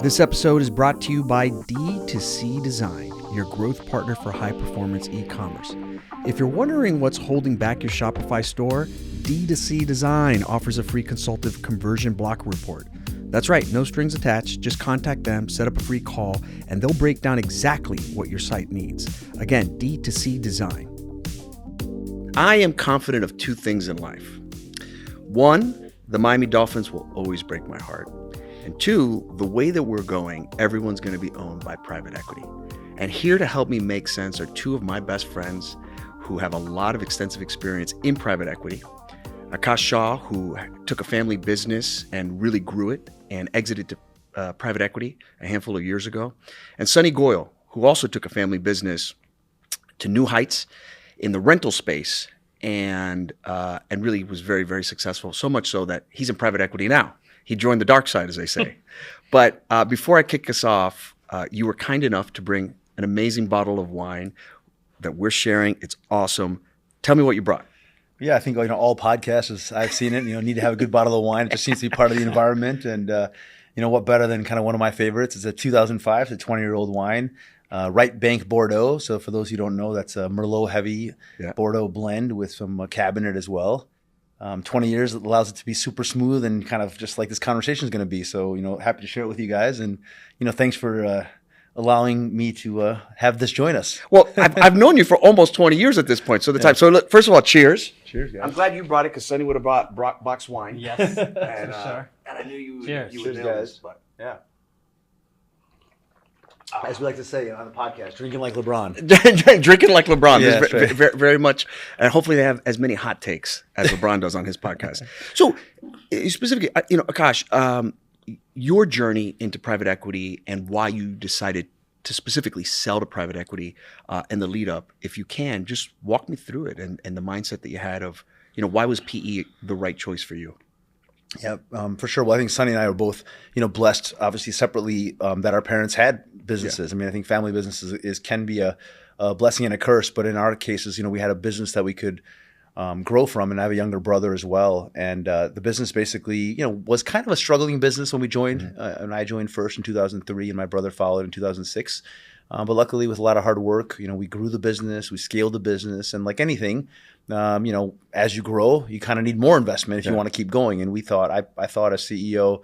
This episode is brought to you by D2C Design, your growth partner for high-performance e-commerce. If you're wondering what's holding back your Shopify store, D2C Design offers a free consultative conversion block report. That's right, no strings attached. Just contact them, set up a free call, and they'll break down exactly what your site needs. Again, D2C Design. I am confident of two things in life. One, the Miami Dolphins will always break my heart. And two, the way that we're going, everyone's going to be owned by private equity. And here to help me make sense are two of my best friends who have a lot of extensive experience in private equity. Aakash Shah, who took a family business and really grew it and exited to private equity a handful of years ago. And Sonny Goyal, who also took a family business to new heights in the rental space and really was very, very successful, so much so that he's in private equity now. He joined the dark side, as they say. But before I kick us off, you were kind enough to bring an amazing bottle of wine that we're sharing. It's awesome. Tell me what you brought. Yeah, I think all podcasts, I've seen it, need to have a good bottle of wine. It just seems to be part of the environment. And what better than kind of one of my favorites? It's a 2005, it's a 20-year-old wine, Right Bank Bordeaux. So for those who don't know, that's a Merlot heavy Bordeaux blend with some Cab in it as well. 20 years allows it to be super smooth and kind of just like this conversation is going to be. So, happy to share it with you guys. And, thanks for allowing me to have this join us. Well, I've known you for almost 20 years at this point. So time. So look, first of all, cheers. Cheers, guys. I'm glad you brought it because Sonny would have brought box wine. Yes, and, sure. And I knew you Cheers. would Cheers, nail guys. this. But Yeah. As we like to say on the podcast, drinking like LeBron. Drinking like LeBron. Yeah, There's right. very much. And hopefully they have as many hot takes as LeBron does on his podcast. So specifically, Aakash, your journey into private equity and why you decided to specifically sell to private equity and the lead up, if you can, just walk me through it and the mindset that you had of, why was PE the right choice for you? Yeah, for sure. Well, I think Sonny and I are both, blessed, obviously separately, that our parents had businesses. Yeah. I mean, I think family businesses can be a blessing and a curse. But in our cases, we had a business that we could grow from, and I have a younger brother as well. And the business basically, was kind of a struggling business when we joined. Mm-hmm. And I joined first in 2003, and my brother followed in 2006. But luckily, with a lot of hard work, we grew the business, we scaled the business, and like anything, as you grow, you kind of need more investment if you want to keep going. And we thought, I thought as CEO,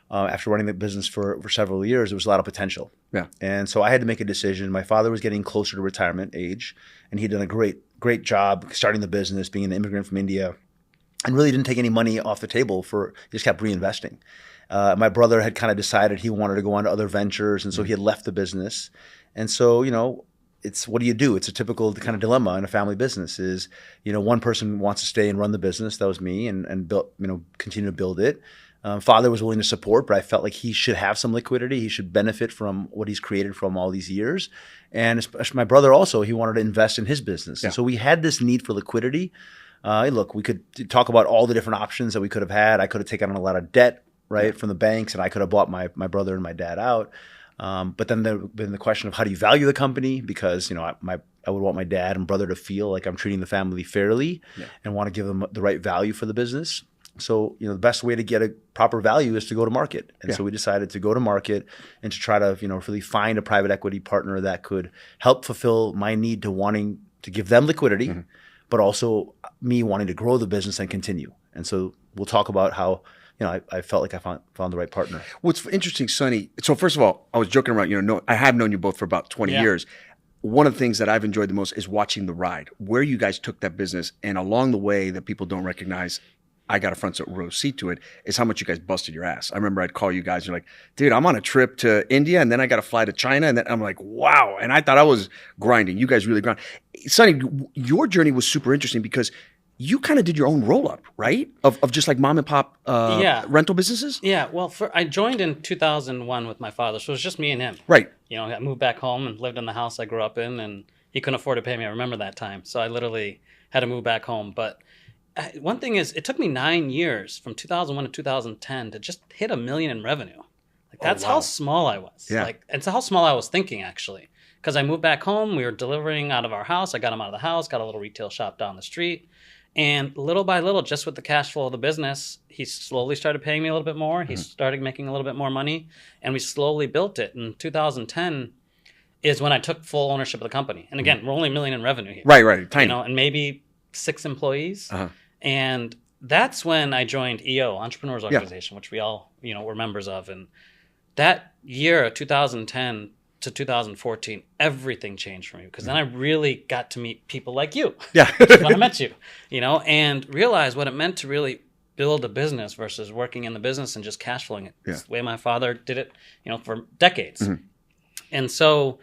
after running the business for several years, there was a lot of potential. Yeah. And so I had to make a decision. My father was getting closer to retirement age, and he'd done a great job starting the business, being an immigrant from India, and really didn't take any money off the table he just kept reinvesting. My brother had kind of decided he wanted to go on to other ventures, and so he had left the business. And so, it's what do you do? It's a typical kind of dilemma in a family business is, one person wants to stay and run the business. That was me and built, continue to build it. Father was willing to support, but I felt like he should have some liquidity. He should benefit from what he's created from all these years. And especially my brother also, he wanted to invest in his business. Yeah. And so we had this need for liquidity. Look, we could talk about all the different options that we could have had. I could have taken on a lot of debt, from the banks, and I could have bought my brother and my dad out. But then there been the question of how do you value the company? Because, I would want my dad and brother to feel like I'm treating the family fairly and want to give them the right value for the business. So, the best way to get a proper value is to go to market. And so we decided to go to market and to try to, really find a private equity partner that could help fulfill my need to wanting to give them liquidity, but also me wanting to grow the business and continue. And so we'll talk about how, I felt like I found the right partner. What's interesting, Sonny, so first of all, I was joking around, I have known you both for about 20 years. One of the things that I've enjoyed the most is watching the ride, where you guys took that business. And along the way that people don't recognize, I got a front row seat to it, is how much you guys busted your ass. I remember I'd call you guys, you're like, dude, I'm on a trip to India and then I got to fly to China. And then I'm like, wow. And I thought I was grinding. You guys really grind. Sonny, your journey was super interesting because you kind of did your own roll-up, right? Of just like mom and pop rental businesses? Yeah, well, I joined in 2001 with my father, so it was just me and him. Right. I moved back home and lived in the house I grew up in, and he couldn't afford to pay me. I remember that time. So I literally had to move back home. But one thing is, it took me 9 years from 2001 to 2010 to just hit $1 million in revenue. Like that's how small I was. Yeah. Like it's how small I was thinking actually. Because I moved back home, we were delivering out of our house. I got him out of the house, got a little retail shop down the street. And little by little, just with the cash flow of the business, he slowly started paying me a little bit more. He started making a little bit more money, and we slowly built it. In 2010 is when I took full ownership of the company. And again, we're only $1 million in revenue here. Right. Tiny. And maybe 6 employees. And that's when I joined EO, Entrepreneurs Organization, which we all, were members of. And that year, 2010 to 2014, everything changed for me because then I really got to meet people like you. Yeah. Which is when I met you, and realized what it meant to really build a business versus working in the business and just cash flowing it. It's the way my father did it, for decades. And so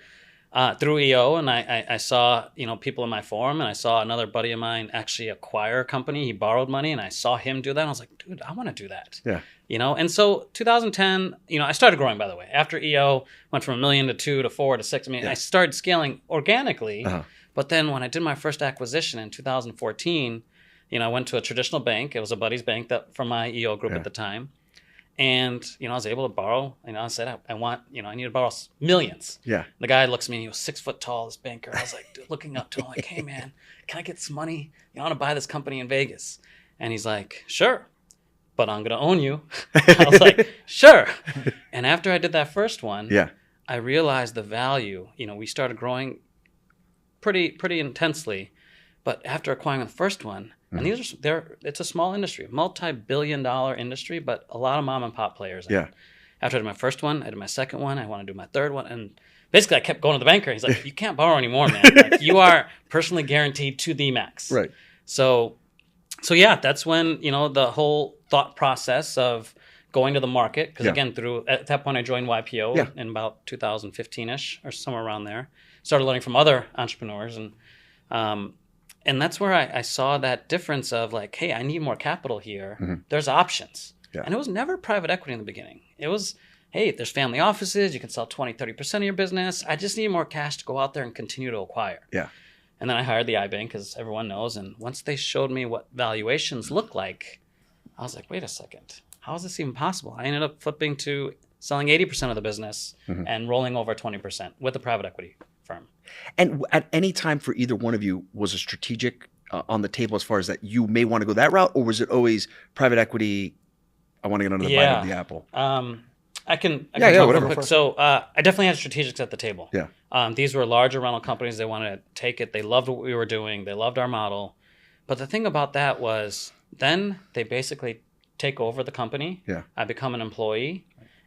through EO, and I saw, people in my forum, and I saw another buddy of mine actually acquire a company. He borrowed money, and I saw him do that. And I was like, dude, I want to do that. Yeah. And so 2010, I started growing, by the way. After EO, went from $1 million to 2 to 4 to 6. I started scaling organically. But then when I did my first acquisition in 2014, I went to a traditional bank. It was a buddy's bank from my EO group at the time. And, I was able to borrow, I said, I need to borrow millions. Yeah. The guy looks at me, he was 6 foot tall, this banker. I was like, looking up to him, like, hey man, can I get some money? I want to buy this company in Vegas. And he's like, sure, but I'm going to own you. I was like, sure. And after I did that first one, I realized the value. We started growing pretty intensely. But after acquiring the first one, and it's a small industry, multi-billion-dollar industry, but a lot of mom and pop players. Yeah. After I did my first one, I did my second one. I want to do my third one, and basically I kept going to the banker. He's like, "You can't borrow anymore, man. Like, you are personally guaranteed to the max." Right. So yeah, that's when the whole thought process of going to the market, because again, at that point I joined YPO in about 2015ish or somewhere around there. Started learning from other entrepreneurs and that's where I saw that difference of like, hey, I need more capital here. There's options. Yeah. And it was never private equity in the beginning. It was, hey, there's family offices. You can sell 20-30% of your business. I just need more cash to go out there and continue to acquire. Yeah. And then I hired the iBank, as everyone knows. And once they showed me what valuations look like, I was like, wait a second. How is this even possible? I ended up flipping to selling 80% of the business and rolling over 20% with a private equity firm. And at any time for either one of you, was a strategic on the table as far as that you may want to go that route, or was it always private equity, I want to get under the bite of the apple? I can talk whatever. Quick. So I definitely had strategics at the table. Yeah. These were larger rental companies. They wanted to take it. They loved what we were doing. They loved our model. But the thing about that was then they basically take over the company. Yeah. I become an employee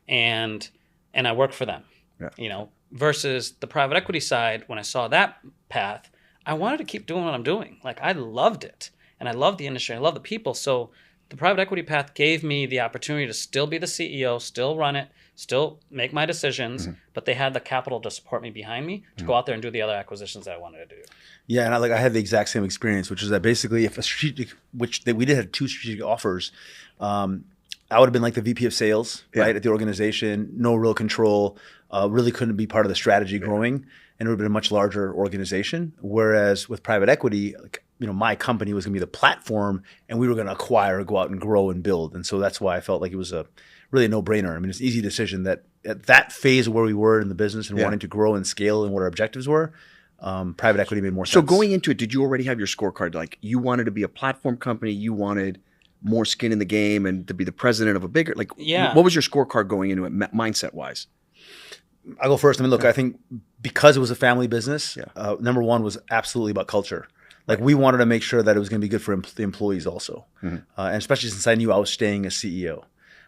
and I work for them. Yeah. Versus the private equity side, when I saw that path, I wanted to keep doing what I'm doing. Like, I loved it. And I love the industry. I love the people. So the private equity path gave me the opportunity to still be the CEO, still run it, still make my decisions, but they had the capital to support me behind me to go out there and do the other acquisitions that I wanted to do. Yeah, and I had the exact same experience, which is that basically if a strategic, we did have 2 strategic offers, I would have been like the VP of sales, right, at the organization, no real control, really couldn't be part of the strategy growing, and it would have been a much larger organization. Whereas with private equity, like, my company was going to be the platform, and we were going to acquire, go out and grow and build. And so that's why I felt like it was really a no-brainer. I mean, it's an easy decision that at that phase of where we were in the business and wanting to grow and scale and what our objectives were, private equity made more sense. So going into it, did you already have your scorecard? Like, you wanted to be a platform company, you wanted more skin in the game and to be the president of a bigger, like, what was your scorecard going into it mindset-wise? I'll go first. I mean, look, I think because it was a family business, number one was absolutely about culture. Like, we wanted to make sure that it was going to be good for the employees also. And especially since I knew I was staying as CEO.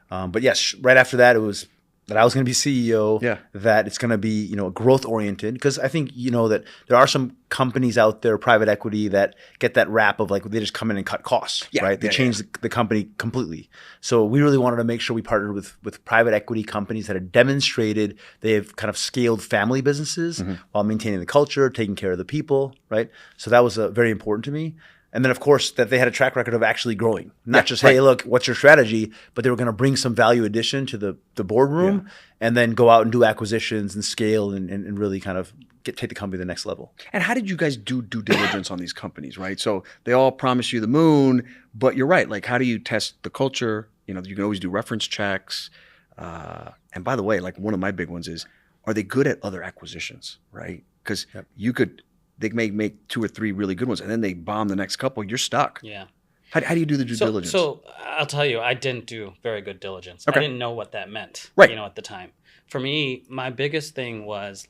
But yes, right after that, it was that I was going to be CEO, that it's going to be, growth oriented. Because I think, that there are some companies out there, private equity, that get that rap of like, they just come in and cut costs, right? They change the company completely. So we really wanted to make sure we partnered with private equity companies that had demonstrated they've kind of scaled family businesses while maintaining the culture, taking care of the people, right? So that was very important to me. And then, of course, that they had a track record of actually growing. Not just, hey, look, what's your strategy? But they were going to bring some value addition to the boardroom and then go out and do acquisitions and scale and really kind of take the company to the next level. And how did you guys do due diligence on these companies, right? So they all promise you the moon, but you're right. Like, how do you test the culture? You can always do reference checks. And by the way, like, one of my big ones is, are they good at other acquisitions, right? Because you could They may make 2 or 3 really good ones, and then they bomb the next couple. You're stuck. Yeah. How do you do the due diligence? So I'll tell you, I didn't do very good diligence. Okay. I didn't know what that meant, Right. at the time. For me, my biggest thing was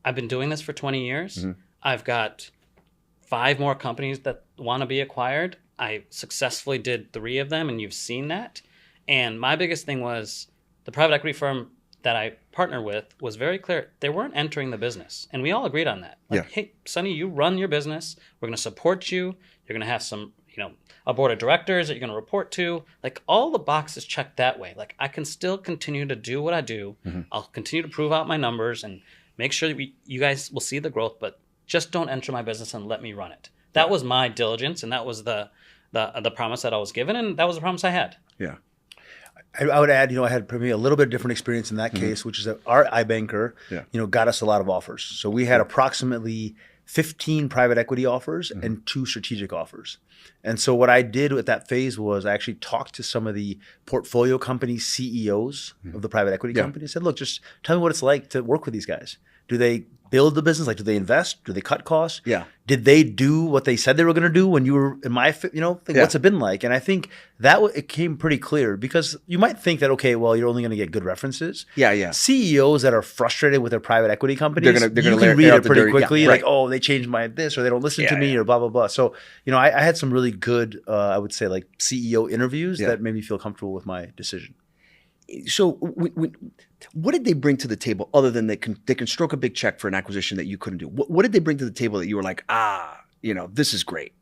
I've been doing this for 20 years. Mm-hmm. I've got 5 more companies that want to be acquired. I successfully did 3 of them, and you've seen that. And my biggest thing was the private equity firm that I partner with was very clear. They weren't entering the business. And we all agreed on that. Like, hey, Sonny, you run your business. We're going to support you. You're going to have some, a board of directors that you're going to report to. Like, all the boxes checked that way. Like, I can still continue to do what I do. Mm-hmm. I'll continue to prove out my numbers and make sure that you guys will see the growth, but just don't enter my business and let me run it. That was my diligence, and that was the promise that I was given, and that was the promise I had. Yeah. I would add, I had probably a little bit of different experience in that case, which is that our iBanker, got us a lot of offers. So we had approximately 15 private equity offers and 2 strategic offers. And so what I did at that phase was I actually talked to some of the portfolio company CEOs of the private equity company and said, look, just tell me what it's like to work with these guys. Do they build the business? Like, do they invest? Do they cut costs? Yeah. Did they do what they said they were going to do when you were in my, what's it been like? And I think that it came pretty clear, because you might think that, okay, well, you're only going to get good references. Yeah, yeah. CEOs that are frustrated with their private equity companies, they're gonna you can read it pretty quickly. Yeah, like, oh, they changed my this, or they don't listen to me, or blah, blah, blah. So, I had some really good, I would say, like CEO interviews that made me feel comfortable with my decision. So what did they bring to the table other than they can stroke a big check for an acquisition that you couldn't do? What did they bring to the table that you were like, this is great?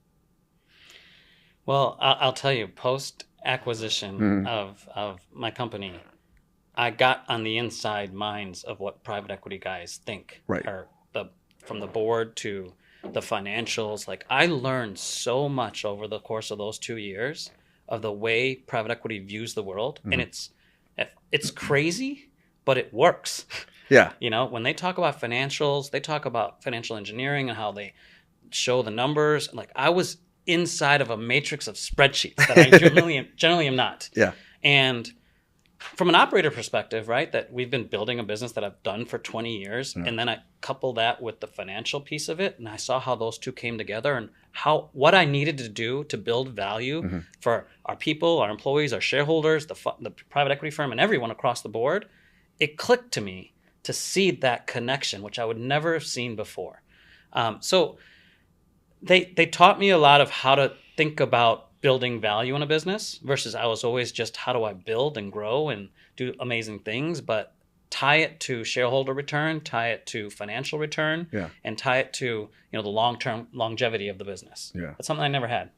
Well, I'll tell you, post acquisition of my company, I got on the inside minds of what private equity guys think. Right. Or from the board to the financials. Like, I learned so much over the course of those 2 years of the way private equity views the world, and it's crazy, but it works. Yeah. When they talk about financials, they talk about financial engineering and how they show the numbers. Like, I was inside of a matrix of spreadsheets that I generally am not. Yeah. And from an operator perspective, right, that we've been building a business that I've done for 20 years, and then I couple that with the financial piece of it, and I saw how those two came together and what I needed to do to build value for our people, our employees, our shareholders, the private equity firm, and everyone across the board. It clicked to me to see that connection, which I would never have seen before. So they taught me a lot of how to think about building value in a business versus I was always just, how do I build and grow and do amazing things, but tie it to shareholder return, tie it to financial return, and tie it to the long-term longevity of the business. Yeah. That's something I never had.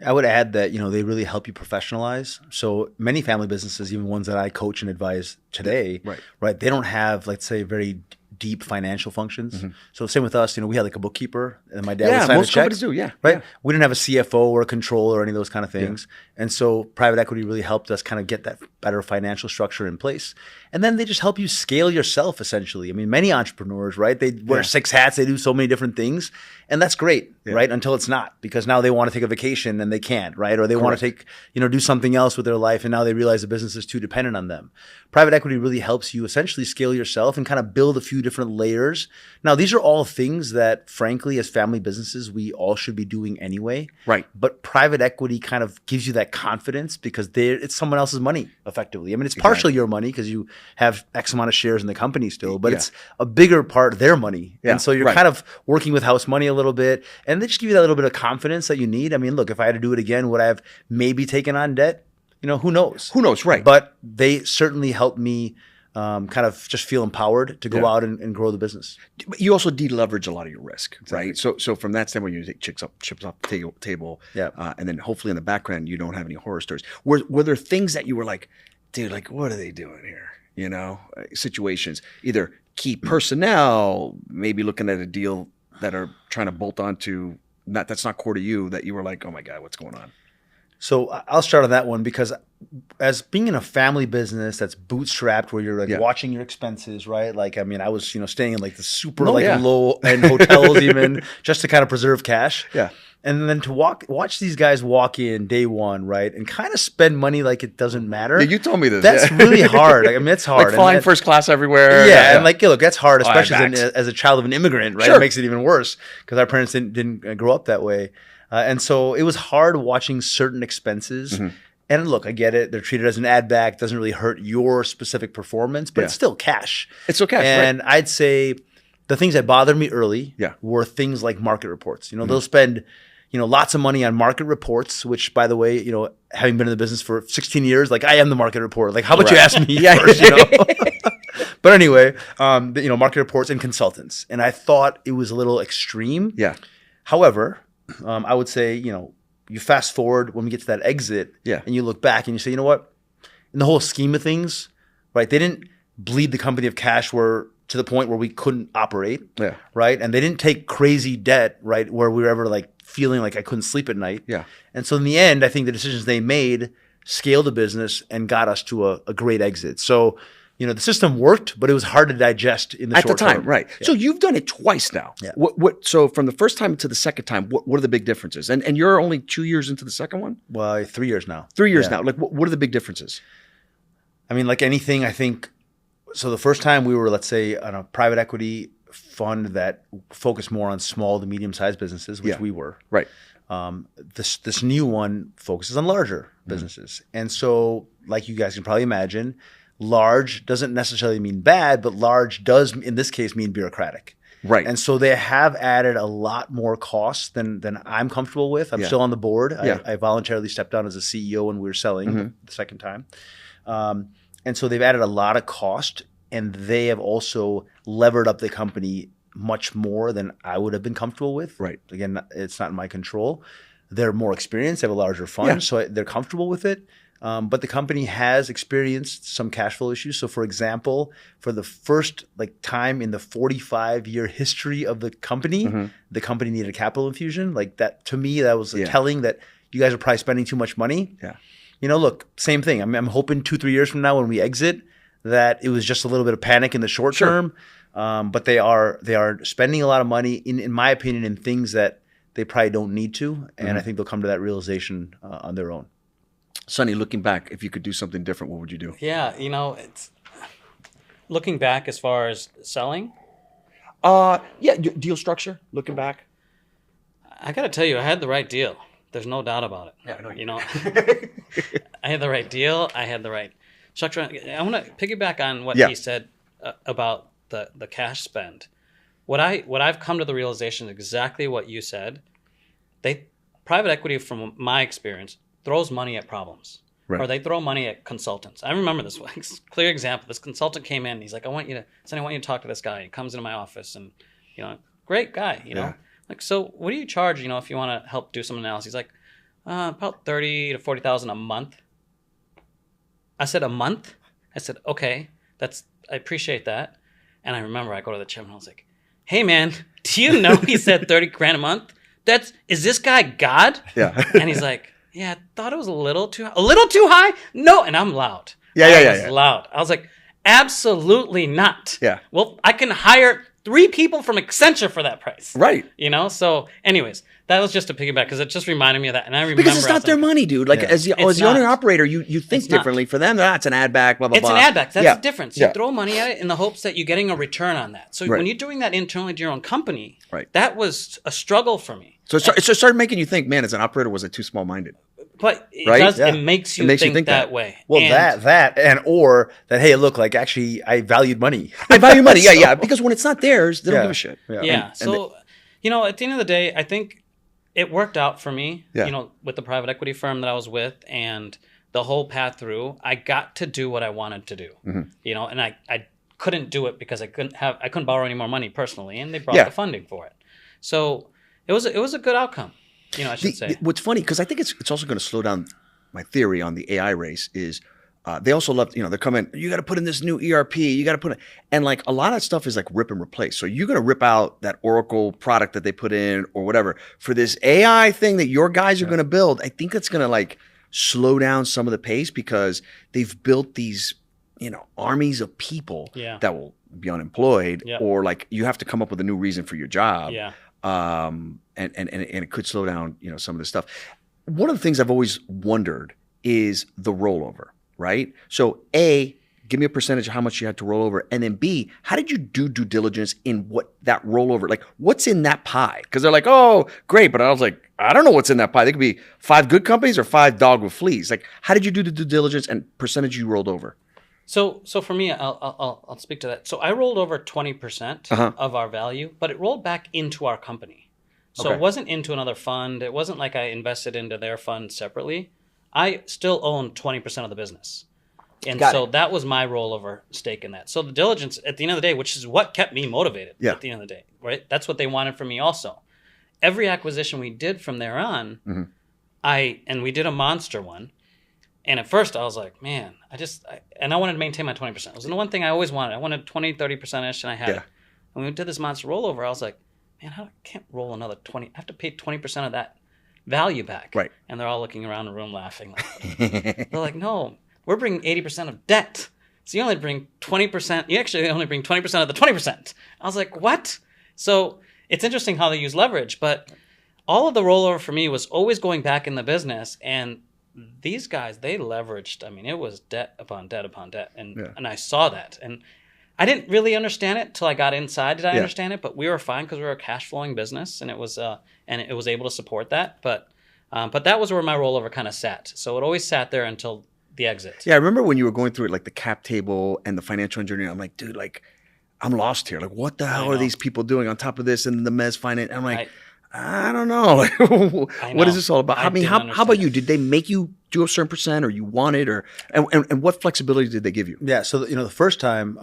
I would add that they really help you professionalize. So many family businesses, even ones that I coach and advise today, right? They don't have, let's say, very deep financial functions. So same with us, we had like a bookkeeper, and my dad would sign most the checks. companies do, right? Yeah. We didn't have a CFO or a controller or any of those kind of things. And so private equity really helped us kind of get that better financial structure in place. And then they just help you scale yourself, essentially. I mean, many entrepreneurs, right? They wear 6 hats, they do so many different things, and that's great, right? Until it's not, because now they want to take a vacation and they can't, right? Or they want to take, do something else with their life, and now they realize the business is too dependent on them. Private equity really helps you essentially scale yourself and kind of build a few different layers. Now, these are all things that, frankly, as family businesses, we all should be doing anyway. Right. But private equity kind of gives you that confidence because it's someone else's money, effectively. I mean, it's partially your money because you have X amount of shares in the company still, but it's a bigger part of their money. Yeah. And so you're kind of working with house money a little bit, and they just give you that little bit of confidence that you need. I mean, look, if I had to do it again, would I have maybe taken on debt? Who knows? Who knows, right. But they certainly helped me kind of just feel empowered to go out and grow the business. But you also deleverage a lot of your risk, right? So from that standpoint, you take chips off the table, and then hopefully in the background, you don't have any horror stories. Were there things that you were like, dude, like, what are they doing here? Situations, either key personnel, maybe looking at a deal that are trying to bolt onto that's not core to you, that you were like, oh my God, what's going on? So I'll start on that one because as being in a family business that's bootstrapped where you're like watching your expenses, right? Like, I mean, I was, staying in like the super low end hotels even just to kind of preserve cash. Yeah. And then to watch these guys walk in day one, right? And kind of spend money like it doesn't matter. Yeah, you told me this. That's really hard. I mean, it's hard. Like flying first class everywhere. Yeah. And like, look, that's hard, especially IMAX. as a child of an immigrant, right? Sure. It makes it even worse because our parents didn't grow up that way. And so it was hard watching certain expenses. Mm-hmm. And look, I get it. They're treated as an ad back. Doesn't really hurt your specific performance, but it's still cash. It's still cash, and right. I'd say the things that bothered me early were things like market reports. They'll spend lots of money on market reports, which, by the way, having been in the business for 16 years, like I am the market report. Like, how about you ask me first, But anyway, market reports and consultants. And I thought it was a little extreme. Yeah. However, I would say, you fast forward when we get to that exit and you look back and you say, you know what? In the whole scheme of things, right, they didn't bleed the company of cash to the point where we couldn't operate, right? And they didn't take crazy debt, right, where we were ever like feeling like I couldn't sleep at night. Yeah. And so in the end, I think the decisions they made scaled the business and got us to a great exit. So, the system worked, but it was hard to digest in the short term. At the time, right. Yeah. So you've done it twice now. Yeah. So from the first time to the second time, what are the big differences? And you're only 2 years into the second one? Well, 3 years now. 3 years now. Like, what are the big differences? I mean, like anything, I think. So the first time we were, let's say, on a private equity fund that focused more on small to medium-sized businesses, which we were. Right. This new one focuses on larger businesses. And so, like you guys can probably imagine, large doesn't necessarily mean bad, but large does, in this case, mean bureaucratic. Right. And so they have added a lot more costs than I'm comfortable with. I'm still on the board. I voluntarily stepped down as a CEO when we were selling the second time. And so they've added a lot of cost, and they have also levered up the company much more than I would have been comfortable with. Right. Again, it's not in my control. They're more experienced. They have a larger fund, so they're comfortable with it. But the company has experienced some cash flow issues. So, for example, for the first time in the 45-year history of the company, the company needed a capital infusion. Like that, to me, that was telling that you guys are probably spending too much money. Yeah. Look, same thing. I'm hoping 2-3 years from now when we exit that it was just a little bit of panic in the short term. But they are spending a lot of money, in my opinion, in things that they probably don't need to. And I think they'll come to that realization on their own. Sonny, looking back, if you could do something different, what would you do? Yeah, it's looking back as far as selling. Deal structure. Looking back, I got to tell you, I had the right deal. There's no doubt about it. Yeah, I know. I had the right deal. I had the right structure. I want to piggyback on what he said about the cash spend. What I've come to the realization is exactly what you said. Private equity, from my experience, throws money at problems, or they throw money at consultants. I remember this one clear example. This consultant came in. He's like, I want you to talk to this guy. He comes into my office, and great guy. Like, so what do you charge? If you want to help do some analysis. He's like, about $30,000 to $40,000 a month. I said, a month? I said, okay, I appreciate that. And I remember I go to the chairman. I was like, hey man, do you know he said 30 grand a month? Is this guy God? Yeah. And he's like, yeah, I thought it was a little too high. No. And I'm loud. I was loud. I was like, absolutely not. Yeah. Well, I can hire 3 people from Accenture for that price. Right. So anyways, that was just a piggyback because it just reminded me of that. And I remember because it's not their money, dude. Like as the owner and operator, you think differently. For them, it's an ad back, blah, blah, blah. It's an ad back. That's the difference. You throw money at it in the hopes that you're getting a return on that. So when you're doing that internally to your own company, that was a struggle for me. So it started making you think, man, as an operator, was it too small-minded? But it makes you think that way. Well, or that, hey, look, like actually I valued money. I value money, yeah. Because when it's not theirs, they don't give a shit. Yeah. So, at the end of the day, I think it worked out for me, with the private equity firm that I was with and the whole path through. I got to do what I wanted to do, and I couldn't do it because I couldn't borrow any more money personally, and they brought the funding for it. So it was a good outcome. I should say. What's funny, because I think it's also going to slow down my theory on the AI race is They also love, they come in, you got to put in this new ERP, you got to put it, and like a lot of stuff is like rip and replace. So you're going to rip out that Oracle product that they put in or whatever for this AI thing that your guys are going to build. I think it's going to like slow down some of the pace because they've built these, armies of people that will be unemployed or like you have to come up with a new reason for your job. Yeah. And it could slow down, some of this stuff. One of the things I've always wondered is the rollover. Right? So A, give me a percentage of how much you had to roll over. And then B, how did you do due diligence in what that rollover, like what's in that pie? Because they're like, oh, great. But I was like, I don't know what's in that pie. There could be 5 good companies or 5 dog with fleas. Like, how did you do the due diligence and percentage you rolled over? So for me, I'll speak to that. So I rolled over 20% of our value, but it rolled back into our company. So it wasn't into another fund. It wasn't like I invested into their fund separately. I still own 20% of the business. And that was my rollover stake in that. So the diligence at the end of the day, which is what kept me motivated at the end of the day, right? That's what they wanted from me also. Every acquisition we did from there on, and we did a monster one. And at first I was like, man, I wanted to maintain my 20%. It was the one thing I always wanted. I wanted 20, 30%-ish, and I had it. And when we did this monster rollover, I was like, man, I can't roll another 20. I have to pay 20% of that value back. Right. And they're all looking around the room laughing. They're like, no, we're bringing 80% of debt. So you only bring 20%. You actually only bring 20% of the 20%. I was like, what? So it's interesting how they use leverage, but all of the rollover for me was always going back in the business. And these guys, they leveraged. I mean, it was debt upon debt upon debt. And I saw that. And I didn't really understand it till I got inside. Did I understand it? But we were fine because we were a cash flowing business, and it was able to support that. But that was where my rollover kind of sat. So it always sat there until the exit. Yeah, I remember when you were going through it, like the cap table and the financial engineering. I'm like, dude, like I'm lost here. Like, what the hell are these people doing on top of this and the mezz finance? I'm like, I don't know. Like, what is this all about? I mean, how about you? Did they make you do a certain percent, or you wanted, or and what flexibility did they give you? Yeah, so the first time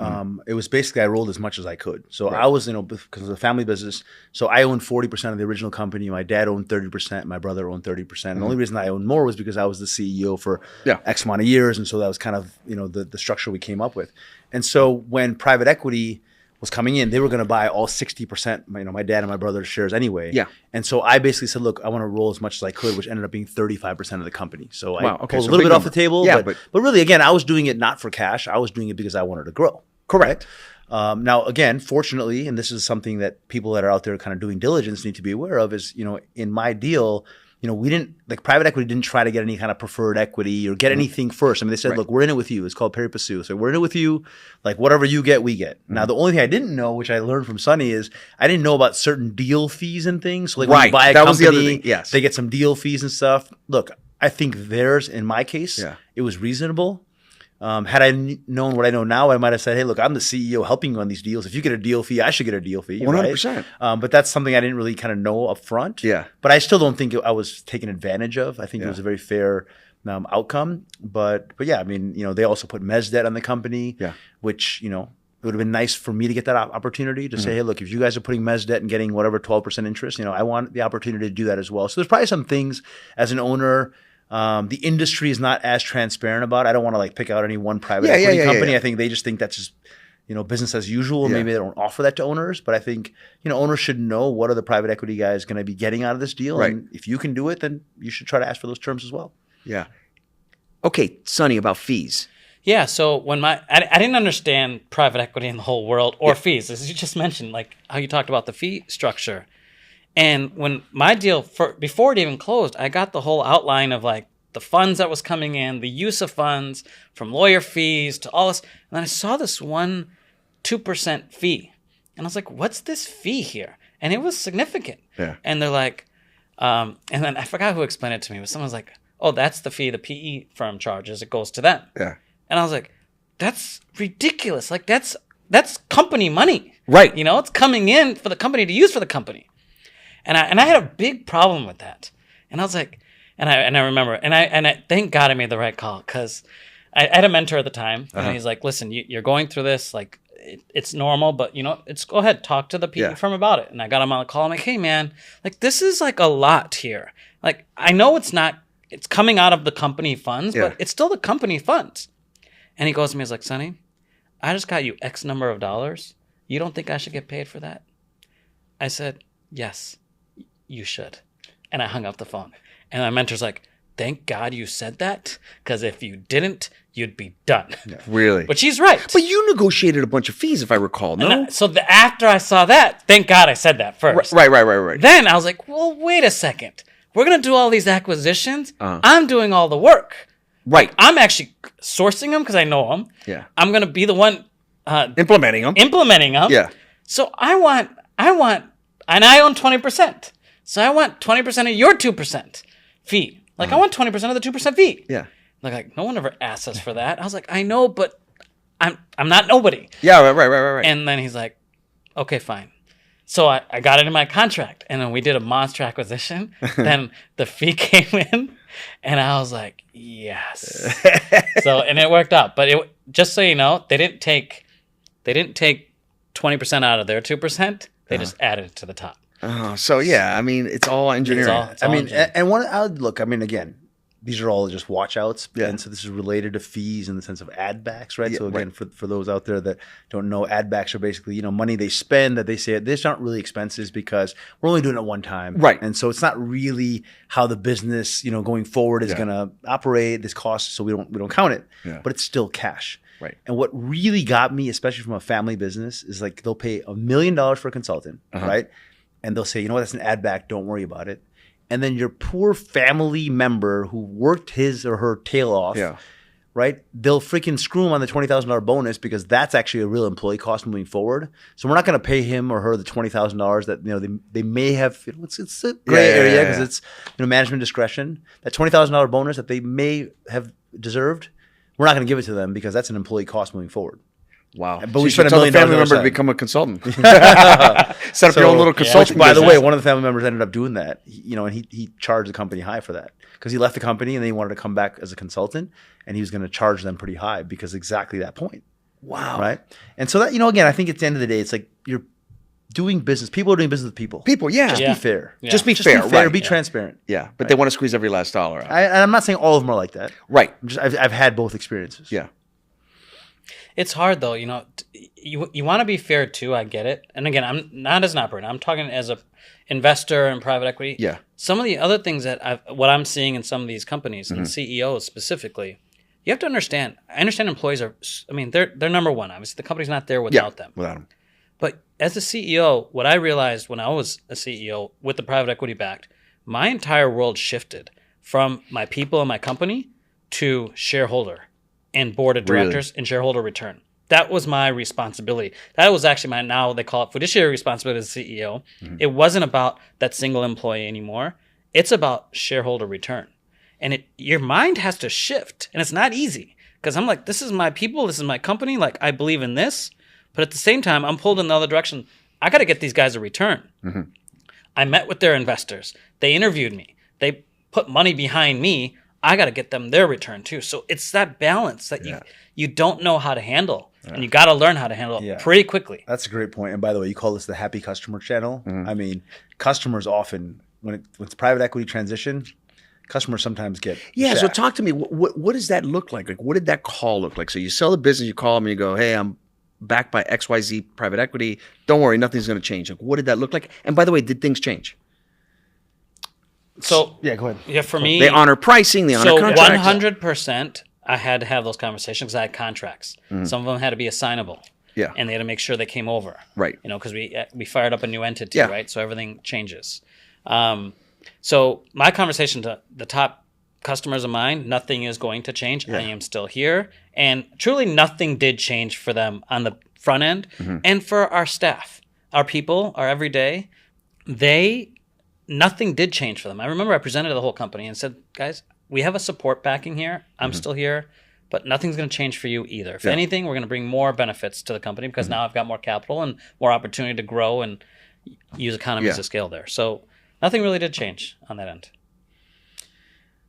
it was basically I rolled as much as I could. So I was because it was a family business. So I owned 40% of the original company. My dad owned 30%. My brother owned 30%. And the only reason I owned more was because I was the CEO for X amount of years, and so that was kind of the structure we came up with. And so when private equity was coming in, they were going to buy all 60%, my dad and my brother's shares anyway. Yeah. And so I basically said, look, I want to roll as much as I could, which ended up being 35% of the company. So I pulled a little bit off the table. Yeah, but really, again, I was doing it not for cash. I was doing it because I wanted to grow. Correct. Now, again, fortunately, and this is something that people that are out there kind of doing diligence need to be aware of is, in my deal, we didn't, like private equity didn't try to get any kind of preferred equity or get anything first. I mean, they said, look, we're in it with you. It's called pari passu. So we're in it with you. Like whatever you get, we get. Now, the only thing I didn't know, which I learned from Sonny, is I didn't know about certain deal fees and things. So like when you buy a company, was the other thing. Yes. They get some deal fees and stuff. Look, I think theirs, in my case, it was reasonable. Had I known what I know now, I might have said, hey, look, I'm the CEO helping you on these deals. If you get a deal fee, I should get a deal fee. 100%. Right? But that's something I didn't really kind of know up front. Yeah. But I still don't think I was taken advantage of. I think it was a very fair outcome. But yeah, I mean, they also put mezz debt on the company, which, it would have been nice for me to get that opportunity to say, hey, look, if you guys are putting mezz debt and getting whatever 12% interest, I want the opportunity to do that as well. So there's probably some things as an owner the industry is not as transparent about. I don't want to pick out any one private equity company. I think they just think that's just business as usual. Maybe they don't offer that to owners, but I think owners should know what are the private equity guys going to be getting out of this deal, and if you can do it, then you should try to ask for those terms as well. Yeah. Okay, Sonny, about fees. Yeah, so when I didn't understand private equity in the whole world or fees, as you just mentioned, like how you talked about the fee structure. And when my deal, before it even closed, I got the whole outline of the funds that was coming in, the use of funds, from lawyer fees to all this. And then I saw this 2% fee. And I was like, what's this fee here? And it was significant. Yeah. And they're like, and then I forgot who explained it to me, but someone was like, oh, that's the fee the PE firm charges. It goes to them. Yeah. And I was like, that's ridiculous. Like that's company money. Right. It's coming in for the company to use for the company. And I had a big problem with that. And I was like, and I remember, and I thank God I made the right call, because I had a mentor at the time, and he's like, listen, you're going through this, it's normal, but it's go ahead, talk to the PE firm about it. And I got him on the call. I'm like, hey man, this is a lot here. I know it's coming out of the company funds, but it's still the company funds. And he goes to me, he's like, Sonny, I just got you X number of dollars. You don't think I should get paid for that? I said, yes, you should. And I hung up the phone. And my mentor's like, thank God you said that, because if you didn't, you'd be done. Yeah. Really? But she's right. But you negotiated a bunch of fees, if I recall, no? After I saw that, thank God I said that first. Right. Then I was like, well, wait a second. We're going to do all these acquisitions. I'm doing all the work. Right. I'm actually sourcing them because I know them. Yeah. I'm going to be the one implementing them. Yeah. So I want, and I own 20%. So I want 20% of your 2% fee. Like, I want 20% of the 2% fee. Yeah. Like, no one ever asked us for that. I was like, I know, but I'm not nobody. Yeah, right. And then he's like, okay, fine. So I got it in my contract. And then we did a monster acquisition. Then the fee came in. And I was like, yes. And it worked out. But just so you know, they didn't take 20% out of their 2%. They just added it to the top. So yeah, I mean, it's all engineering. Again, these are all just watch outs. Yeah. And so this is related to fees in the sense of ad backs, right? Yeah, so again, for those out there that don't know, ad backs are basically, money they spend that they say these aren't really expenses because we're only doing it one time. Right. And so it's not really how the business, going forward is going to operate, this cost, so we don't count it. Yeah. But it's still cash. Right. And what really got me, especially from a family business, is like they'll pay $1 million for a consultant, right? And they'll say, that's an ad back, don't worry about it. And then your poor family member who worked his or her tail off, right? They'll freaking screw him on the $20,000 bonus because that's actually a real employee cost moving forward. So we're not going to pay him or her the $20,000 that they may have. It's a gray area because it's management discretion. That $20,000 bonus that they may have deserved, we're not going to give it to them because that's an employee cost moving forward. Wow. But we spent $1 million family member to become a consultant. Set up your own little consulting by the business. way, one of the family members ended up doing that. And he charged the company high for that because he left the company and then he wanted to come back as a consultant and he was going to charge them pretty high because exactly that point. Wow. Right. And so that, again, I think at the end of the day, it's like you're doing business. People are doing business with people. Yeah. Just be fair. Yeah. Just be fair. Right. Be transparent. Yeah. But they want to squeeze every last dollar out. And I'm not saying all of them are like that. Right. I've had both experiences. Yeah. It's hard though, you want to be fair too. I get it. And again, I'm not as an operator. I'm talking as a investor in private equity. Yeah. Some of the other things that what I'm seeing in some of these companies and CEOs specifically, you have to understand. I understand employees are. They're number one. Obviously, the company's not there without them. Without them. But as a CEO, what I realized when I was a CEO with the private equity backed, my entire world shifted from my people and my company to shareholder and board of directors and shareholder return. That was my responsibility. That was actually now they call it fiduciary responsibility as a CEO. It wasn't about that single employee anymore. It's about shareholder return. And your mind has to shift. And it's not easy because I'm like, this is my people. This is my company. Like, I believe in this. But at the same time, I'm pulled in the other direction. I got to get these guys a return. I met with their investors. They interviewed me. They put money behind me. I got to get them their return too. So it's that balance that you don't know how to handle, and you got to learn how to handle it pretty quickly. That's a great point. And by the way, you call this the happy customer channel. I mean, customers often, when it's private equity transition, customers sometimes get So shacked. talk to me. What does that look like? Like, what did that call look like? So you sell the business, you call them, and you go, hey, I'm backed by XYZ private equity. Don't worry, nothing's going to change. Like, what did that look like? And by the way, did things change? So yeah, go ahead. Yeah, for me, they honor pricing, they honor contracts. 100%, I had to have those conversations because I had contracts. Some of them had to be assignable. Yeah. And they had to make sure they came over. Right. Because we fired up a new entity, Yeah. right? So everything changes. So my conversation to the top customers of mine, nothing is going to change. Yeah. I am still here. And truly nothing did change for them on the front end. And for our staff, our people, our everyday, nothing did change for them. I remember I presented to the whole company and said, guys, we have a support backing here. I'm still here, but nothing's going to change for you either. If anything, we're going to bring more benefits to the company because now I've got more capital and more opportunity to grow and use economies of scale there. So nothing really did change on that end.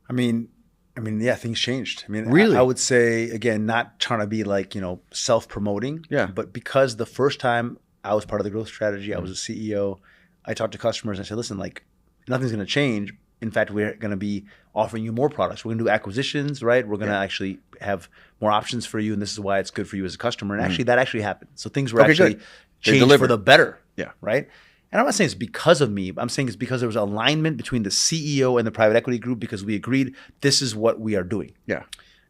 I mean, things changed. I mean, really? I would say, again, not trying to be like, self-promoting. Yeah. But because the first time I was part of the growth strategy, I was a CEO, I talked to customers and I said, listen, like, nothing's going to change, In fact, we're going to be offering you more products. We're going to do acquisitions, right? We're going to actually have more options for you, and this is why it's good for you as a customer. And actually, that actually happened. So things were actually changed for the better, right? And I'm not saying it's because of me. I'm saying it's because there was alignment between the CEO and the private equity group because we agreed this is what we are doing. Yeah.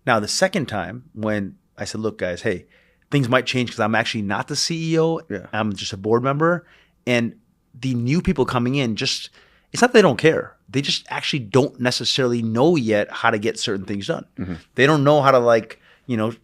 Now, the second time when I said, look, guys, hey, things might change because I'm actually not the CEO. Yeah. I'm just a board member. And the new people coming in just – it's not that they don't care. They just actually don't necessarily know yet how to get certain things done. They don't know how to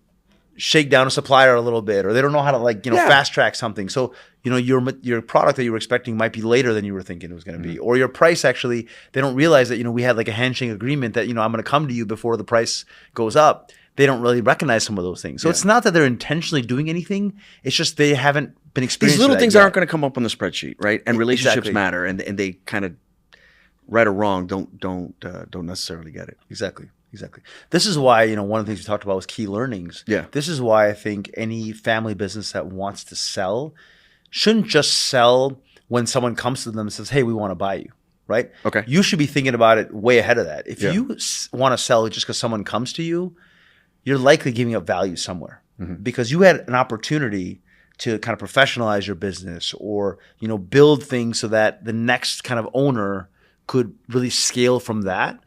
shake down a supplier a little bit, or they don't know how to fast track something. So, your product that you were expecting might be later than you were thinking it was going to be. Or your price actually, they don't realize that, we had like a handshake agreement that, I'm going to come to you before the price goes up. They don't really recognize some of those things. So it's not that they're intentionally doing anything. It's just they haven't been experienced. These little things aren't going to come up on the spreadsheet, right? And relationships matter, and they kind of, right or wrong, don't necessarily get it. Exactly. This is why, one of the things we talked about was key learnings. Yeah. This is why I think any family business that wants to sell shouldn't just sell when someone comes to them and says, hey, we want to buy you, right? Okay. You should be thinking about it way ahead of that. If you want to sell just because someone comes to you, you're likely giving up value somewhere because you had an opportunity to kind of professionalize your business or, build things so that the next kind of owner could really scale from that.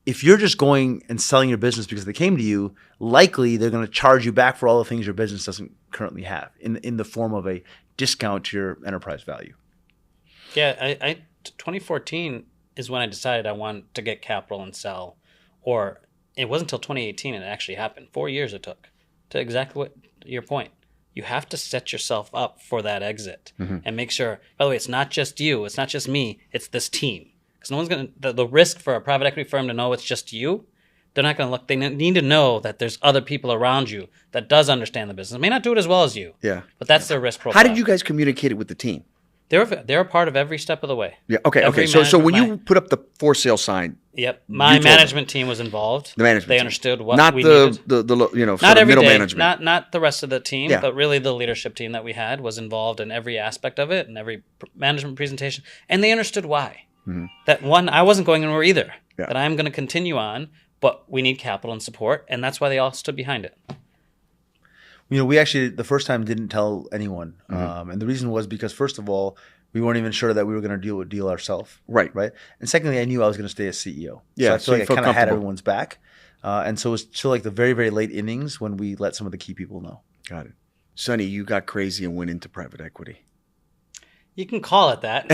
If you're just going and selling your business because they came to you, likely they're going to charge you back for all the things your business doesn't currently have in the form of a discount to your enterprise value. Yeah, 2014 is when I decided I wanted to get capital and sell. Or it wasn't until 2018 it actually happened. 4 years it took to exactly what your point. You have to set yourself up for that exit and make sure, by the way, it's not just you, it's not just me, it's this team. Because no one's going to, the risk for a private equity firm to know it's just you, they're not going to look, they need to know that there's other people around you that does understand the business. May not do it as well as you. Yeah. But that's their risk profile. How did you guys communicate it with the team? They're a part of every step of the way. Yeah. Okay. So when you put up the for sale sign. Yep. My management team was involved. The management They team. understood what not we the needed. Not every middle day, management. Not the rest of the team, Yeah. but really the leadership team that we had was involved in every aspect of it and every management presentation. And they understood why. That one, I wasn't going anywhere either. Yeah. That I'm going to continue on, but we need capital and support. And that's why they all stood behind it. We actually, the first time, didn't tell anyone. And the reason was because, first of all, we weren't even sure that we were going to do a deal ourselves. Right. And secondly, I knew I was going to stay as CEO. Yeah, So I feel like I felt kind of had comfortable. everyone's back. And so it was till like the very, very late innings when we let some of the key people know. Got it. Sonny, you got crazy and went into private equity. You can call it that.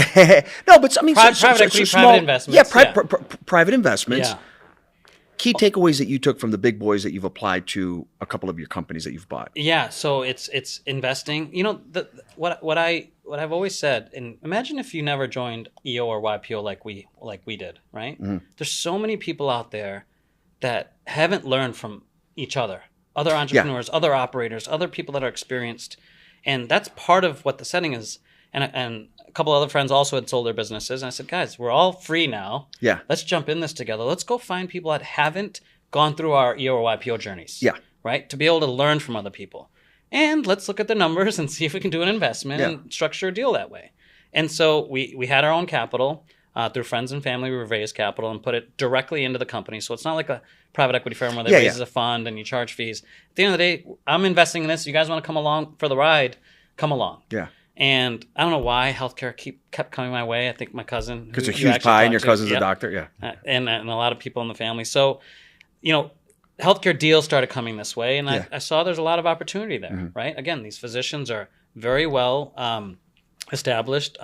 No, but I mean, Private equity, private investments. Yeah, Yeah. Private investments. Yeah. Key takeaways that you took from the big boys that you've applied to a couple of your companies that you've bought. Yeah, so it's investing. What I've always said, and imagine if you never joined EO or YPO like we did, right? There's so many people out there that haven't learned from each other entrepreneurs, other operators, other people that are experienced, and that's part of what the setting is. And a couple other friends also had sold their businesses, and I said, guys, we're all free now. Yeah. Let's jump in this together. Let's go find people that haven't gone through our EO or YPO journeys. Yeah. Right? To be able to learn from other people. And let's look at the numbers and see if we can do an investment and structure a deal that way. And so we had our own capital. Through friends and family, we raised capital and put it directly into the company. So it's not like a private equity firm where they raise a fund and you charge fees. At the end of the day, I'm investing in this. You guys want to come along for the ride, come along. Yeah. And I don't know why healthcare kept coming my way. I think my cousin. Because it's a huge pie and your cousin's a doctor. Yeah. And a lot of people in the family. So, healthcare deals started coming this way. And I saw there's a lot of opportunity there, right? Again, these physicians are very well established,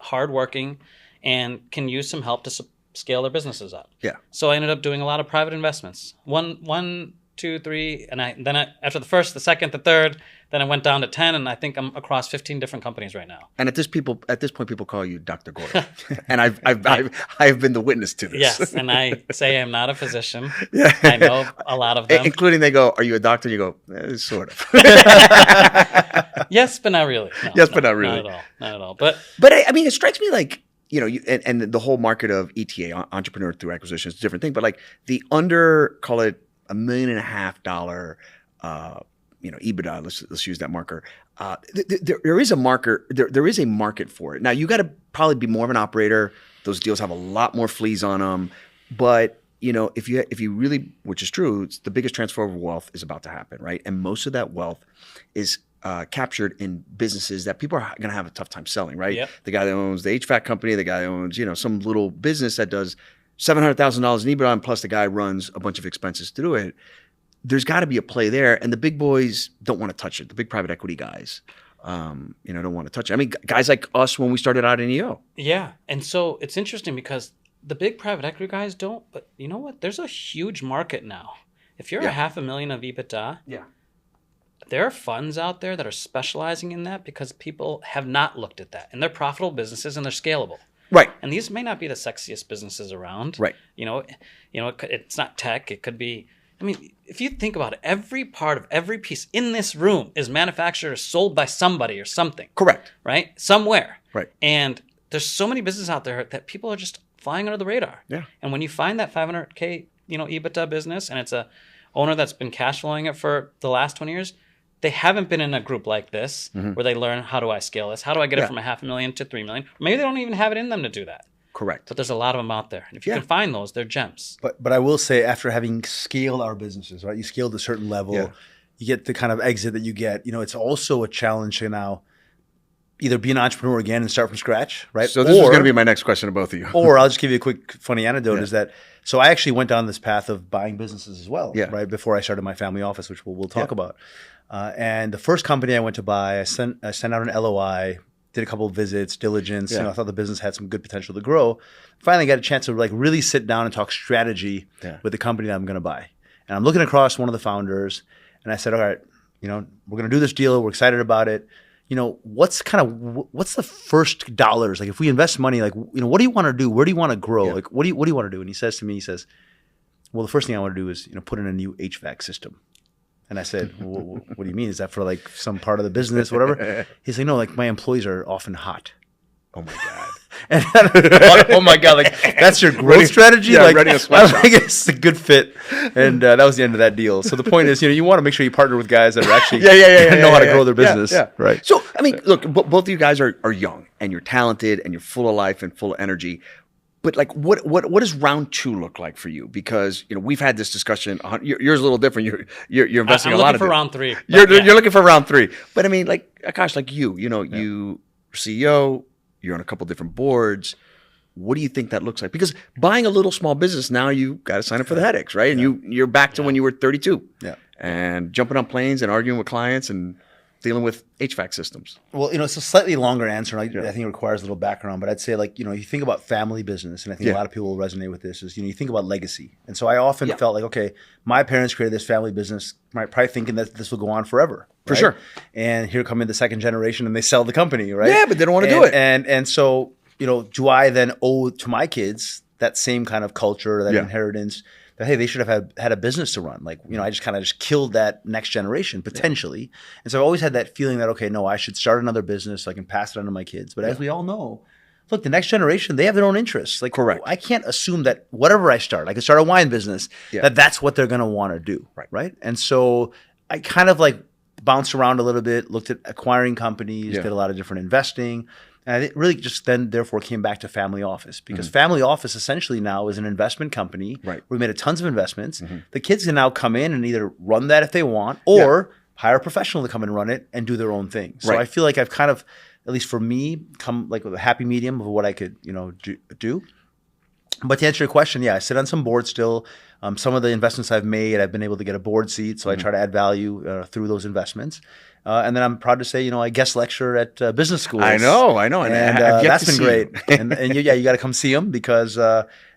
hardworking, and can use some help to scale their businesses up. Yeah. So I ended up doing a lot of private investments. One, 2, 3, and then after the first, the second, the third, then I went down to 10, and I think I'm across 15 different companies right now. And at this point, people call you Dr. Goyal, and I've been the witness to this. Yes, and I say I'm not a physician. Yeah. I know a lot of them, including they go, "Are you a doctor?" You go, "Sort of." Yes, but not really. No, but not really. Not at all. But I mean, it strikes me like, and the whole market of ETA, entrepreneur through acquisition, is a different thing. But like the call it $1.5 million, EBITDA. Let's use that marker. There is a marker. There is a market for it. Now you got to probably be more of an operator. Those deals have a lot more fleas on them. But if you really, which is true, it's the biggest transfer of wealth is about to happen, right? And most of that wealth is captured in businesses that people are going to have a tough time selling, right? Yep. The guy that owns the HVAC company, the guy that owns some little business that does $700,000 in EBITDA, and plus the guy runs a bunch of expenses to do it. There's got to be a play there, and the big boys don't want to touch it. The big private equity guys, don't want to touch it. I mean, guys like us when we started out in EO. Yeah, and so it's interesting because the big private equity guys don't, but you know what? There's a huge market now. If you're $500,000 of EBITDA, there are funds out there that are specializing in that because people have not looked at that, and they're profitable businesses and they're scalable. Right. And these may not be the sexiest businesses around. Right. It's not tech. It could be. I mean, if you think about it, every part of every piece in this room is manufactured or sold by somebody or something. Correct. Right? Somewhere. Right. And there's so many businesses out there that people are just flying under the radar. Yeah. And when you find that $500K, EBITDA business, and it's a owner that's been cash flowing it for the last 20 years, they haven't been in a group like this where they learn, how do I scale this? How do I get it from $500,000 to $3 million? Maybe they don't even have it in them to do that. Correct. But there's a lot of them out there. And if you can find those, they're gems. But I will say, after having scaled our businesses, right? You scaled a certain level, you get the kind of exit that you get. It's also a challenge to now either be an entrepreneur again and start from scratch, right? So this is going to be my next question to both of you. Or I'll just give you a quick funny anecdote is that, so I actually went down this path of buying businesses as well, right? Before I started my family office, which we'll talk about. And the first company I went to buy, I sent out an LOI, did a couple of visits, diligence. I thought the business had some good potential to grow. Finally got a chance to really sit down and talk strategy with the company that I'm going to buy. And I'm looking across one of the founders, and I said, all right, we're going to do this deal. We're excited about it. What's the first dollars? Like if we invest money, what do you want to do? Where do you want to grow? Like what do you want to do? And he says to me, well, the first thing I want to do is, put in a new HVAC system. And I said, well, what do you mean? Is that for some part of the business, whatever? He's like, no, my employees are often hot. Oh my God. And oh my God, that's your growth strategy? Yeah, running a sweatshop. I think it's a good fit. And that was the end of that deal. So the point is, you want to make sure you partner with guys that are actually know how to grow their business. Right. So, I mean, look, both of you guys are young and you're talented and you're full of life and full of energy. But what does round two look like for you? Because we've had this discussion. Yours a little different. You're investing a lot of. I'm looking for round three. You're looking for round three. But I mean, Aakash, you CEO, you're on a couple different boards. What do you think that looks like? Because buying a little small business now, you got to sign up for the headaches, right? And you're back to when you were 32, and jumping on planes and arguing with clients and dealing with HVAC systems. Well, it's a slightly longer answer. I think it requires a little background, but I'd say you think about family business, and I think a lot of people will resonate with this. Is you think about legacy, and so I often felt like, okay, my parents created this family business, probably thinking that this will go on forever, for sure. And here come in the second generation, and they sell the company, right? Yeah, but they don't want to do it. And so do I then owe to my kids that same kind of culture, that inheritance? That, hey, they should have had a business to run. I just killed that next generation potentially. And so I've always had that feeling that, okay, no, I should start another business so I can pass it on to my kids. But as we all know, look, the next generation, they have their own interests. Correct. I can't assume that whatever I start, I could start a wine business, that's what they're going to want to do. Right. And so I kind of bounced around a little bit, looked at acquiring companies, did a lot of different investing. And I really just then, therefore, came back to family office because family office essentially now is an investment company. Right. We made a tons of investments. The kids can now come in and either run that if they want or hire a professional to come and run it and do their own thing. So I feel like I've kind of, at least for me, come with a happy medium of what I could, do. But to answer your question, I sit on some boards still. Some of the investments I've made, I've been able to get a board seat, so I try to add value through those investments. And then I'm proud to say, I guest lecture at business schools. I know. And that's been great. and you got to come see them because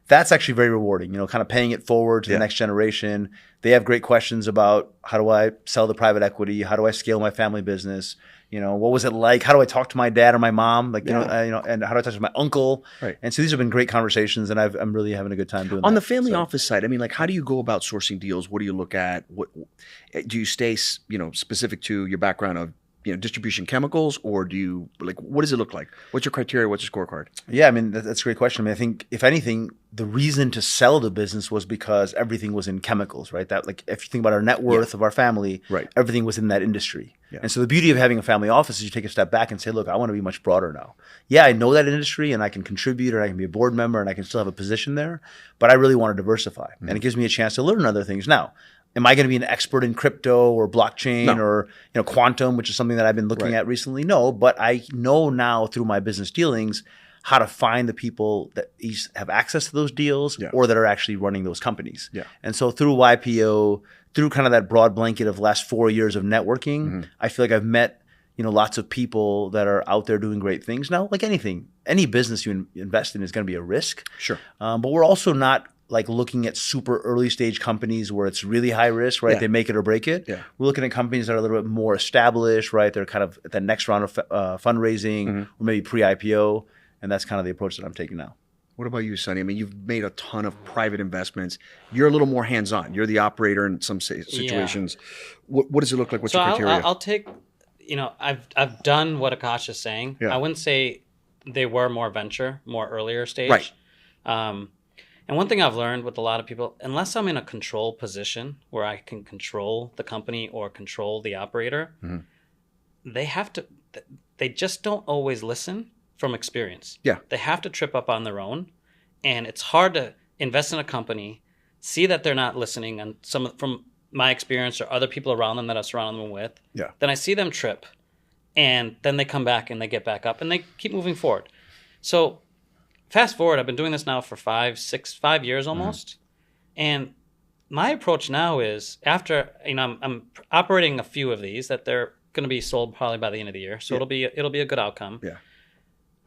that's actually very rewarding, kind of paying it forward to the next generation. They have great questions about how do I sell the private equity? How do I scale my family business? What was it like? How do I talk to my dad or my mom? And how do I talk to my uncle? Right. And so these have been great conversations, and I'm really having a good time doing that. On the family office side, I mean, how do you go about sourcing deals? What do you look at? What do you stay, specific to your background of distribution chemicals, or do you what does it look like? What's your criteria? What's your scorecard? Yeah, I mean, that's a great question. I mean, I think if anything, the reason to sell the business was because everything was in chemicals, right? That if you think about our net worth of our family, right, everything was in that industry. Yeah. And so the beauty of having a family office is you take a step back and say, look, I want to be much broader now. Yeah, I know that industry and I can contribute, or I can be a board member and I can still have a position there, but I really want to diversify. And it gives me a chance to learn other things. Now, am I going to be an expert in crypto or blockchain or quantum, which is something that I've been looking at recently? No, but I know now through my business dealings how to find the people that have access to those deals or that are actually running those companies. Yeah. And so through YPO, through kind of that broad blanket of last 4 years of networking, I feel like I've met lots of people that are out there doing great things. Now, like anything, any business you invest in is going to be a risk. Sure. But we're also not looking at super early stage companies where it's really high risk, right? Yeah. They make it or break it. Yeah. We're looking at companies that are a little bit more established, right? They're kind of at that next round of fundraising or maybe pre-IPO. And that's kind of the approach that I'm taking now. What about you, Sonny? I mean, you've made a ton of private investments. You're a little more hands-on. You're the operator in some situations. Yeah. What does it look like? What's your criteria? I'll take, I've done what Aakash is saying. Yeah. I wouldn't say they were more venture, more earlier stage. Right. And one thing I've learned with a lot of people, unless I'm in a control position where I can control the company or control the operator, they just don't always listen from experience. Yeah. They have to trip up on their own. And it's hard to invest in a company, see that they're not listening, and from my experience or other people around them that I surround them with. Yeah. Then I see them trip, and then they come back and they get back up and they keep moving forward. So fast forward, I've been doing this now for 5 years almost. And my approach now is after, I'm operating a few of these that they're going to be sold probably by the end of the year. So it'll be a good outcome. Yeah.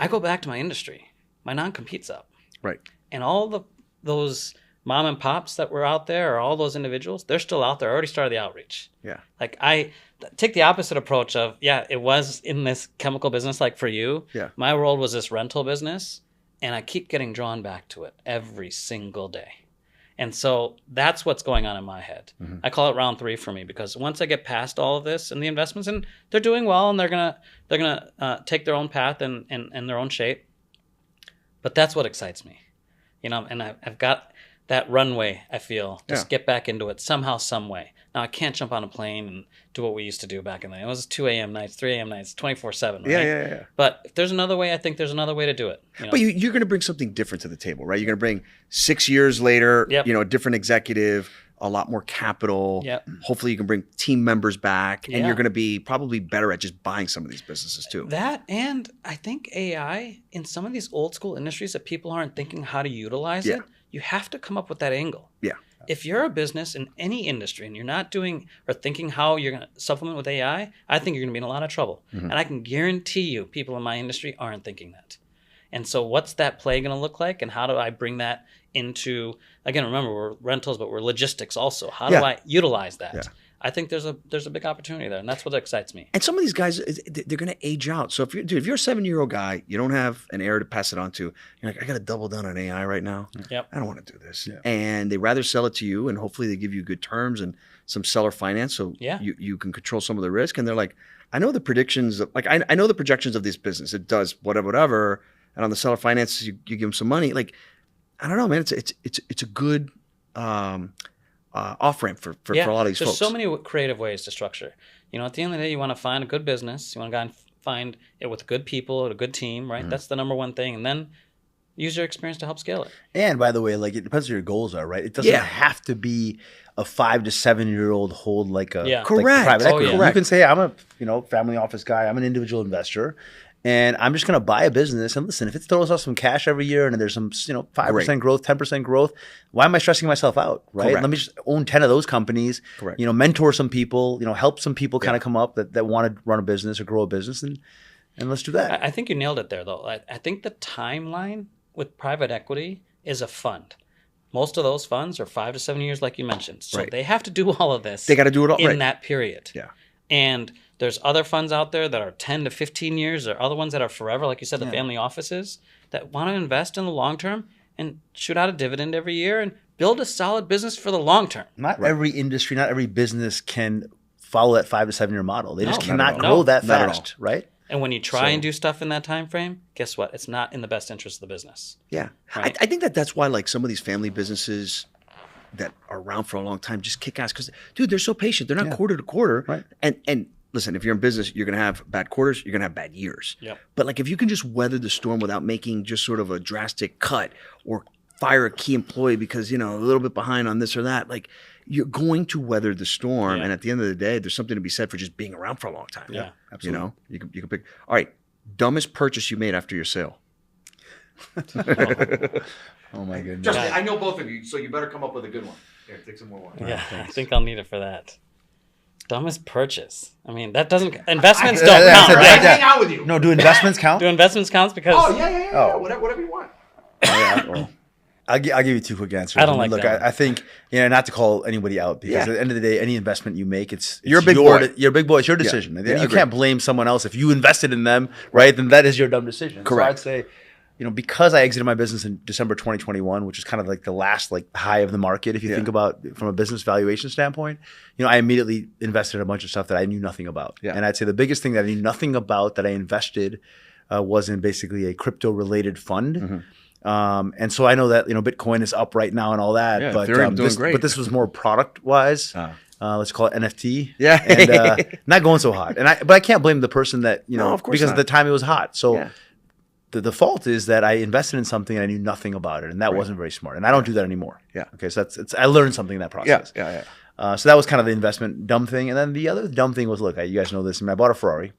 I go back to my industry. My non-compete's up. Right. And all those mom and pops that were out there, or all those individuals, they're still out there. I already started the outreach. Yeah. I take the opposite approach of, it was in this chemical business like for you. Yeah. My world was this rental business, and I keep getting drawn back to it every single day. And so that's what's going on in my head. I call it round 3 for me, because once I get past all of this and the investments, and they're doing well, and they're gonna take their own path and their own shape. But that's what excites me, and I've got that runway, I feel, just get back into it somehow, some way. Now, I can't jump on a plane and do what we used to do back in the day. It was 2 a.m. nights, 3 a.m. nights, 24/7, right? Yeah. But if there's another way, I think there's another way to do it. But you're going to bring something different to the table, right? You're going to bring 6 years later, a different executive, a lot more capital. Yep. Hopefully you can bring team members back, and you're going to be probably better at just buying some of these businesses too. That, and I think AI in some of these old school industries that people aren't thinking how to utilize it, you have to come up with that angle. Yeah. If you're a business in any industry and you're not doing or thinking how you're going to supplement with AI, I think you're going to be in a lot of trouble. And I can guarantee you people in my industry aren't thinking that. And so what's that play going to look like, and how do I bring that into, again, remember, we're rentals, but we're logistics also. How do I utilize that? Yeah. I think there's a big opportunity there, and that's what excites me. And some of these guys, they're going to age out. So if you're a 7-year-old guy, you don't have an heir to pass it on to, you're like, I got to double down on AI right now. Yep. I don't want to do this. Yeah. And they rather sell it to you, and hopefully they give you good terms and some seller finance, so you can control some of the risk. And they're like, I know the predictions, I know the projections of this business. It does whatever. And on the seller finance, you give them some money. Like, I don't know, man. It's a good off ramp for a lot of these folks. There's so many creative ways to structure. At the end of the day, you want to find a good business. You want to go and find it with good people, a good team, right? That's the number one thing, and then use your experience to help scale it. And by the way, it depends what your goals are, right? It doesn't have to be a 5 to 7-year-old hold like a correct. Private equity. Correct. You can say, I'm a family office guy. I'm an individual investor. And I'm just going to buy a business. And listen, if it throws off some cash every year and there's some 5% growth, 10% growth, why am I stressing myself out, right? Correct. Let me just own 10 of those companies, Correct. Mentor some people, help some people kind of come up that want to run a business or grow a business. And let's do that. I think you nailed it there, though. I think the timeline with private equity is a fund. Most of those funds are 5 to 7 years, like you mentioned. So they have to do all of this. They got to do it all in that period. Yeah. And there's other funds out there that are 10 to 15 years. There are other ones that are forever, like you said, the family offices that want to invest in the long term and shoot out a dividend every year and build a solid business for the long term. Not every industry, not every business can follow that 5 to 7 year model. They just No, cannot not at all. grow that Not at fast, right? And when you try and do stuff in that time frame, guess what? It's not in the best interest of the business. Yeah. Right. I think that's why like some of these family businesses that are around for a long time just kick ass because, dude, they're so patient. They're not quarter to quarter. Right. And listen, if you're in business, you're going to have bad quarters. You're going to have bad years. Yep. But like if you can just weather the storm without making just sort of a drastic cut or fire a key employee because, a little bit behind on this or that, like you're going to weather the storm. Yeah. And at the end of the day, there's something to be said for just being around for a long time. Yeah, absolutely. You can pick. All right. Dumbest purchase you made after your sale. Oh my goodness. Trust me, I know both of you, so you better come up with a good one. Here, take some more water. Yeah, I think I'll need it for that. Dumbest purchase. I mean, that doesn't. Investments don't count, said right? that. Hang out with you. No, do investments count? Do investments count? Because Oh. Whatever you want. Well, I'll give you 2 quick answers. I don't like Look, that. I think not to call anybody out because Yeah. at the end of the day, any investment you make, it's You're a big your, boy. You're a big boy. It's your decision. Yeah, You agreed. can't blame someone else if you invested in them, right? Then that is your dumb decision. Correct. So I'd say, because I exited my business in December 2021, which is kind of like the last high of the market, if you think about from a business valuation standpoint, I immediately invested in a bunch of stuff that I knew nothing about. Yeah. And I'd say the biggest thing that I knew nothing about that I invested was in basically a crypto related fund. Mm-hmm. And so I know that Bitcoin is up right now and all that, Yeah, but Ethereum doing great. But this was more product wise. Let's call it NFT. Yeah. And not going so hot. But I can't blame the person that No, of course because not. at the time it was hot. So Yeah. the default is that I invested in something and I knew nothing about it, and that wasn't very smart. And I don't do that anymore. Yeah. Okay. So I learned something in that process. Yeah. So that was kind of the investment dumb thing. And then the other dumb thing was, look, you guys know this. I bought a Ferrari.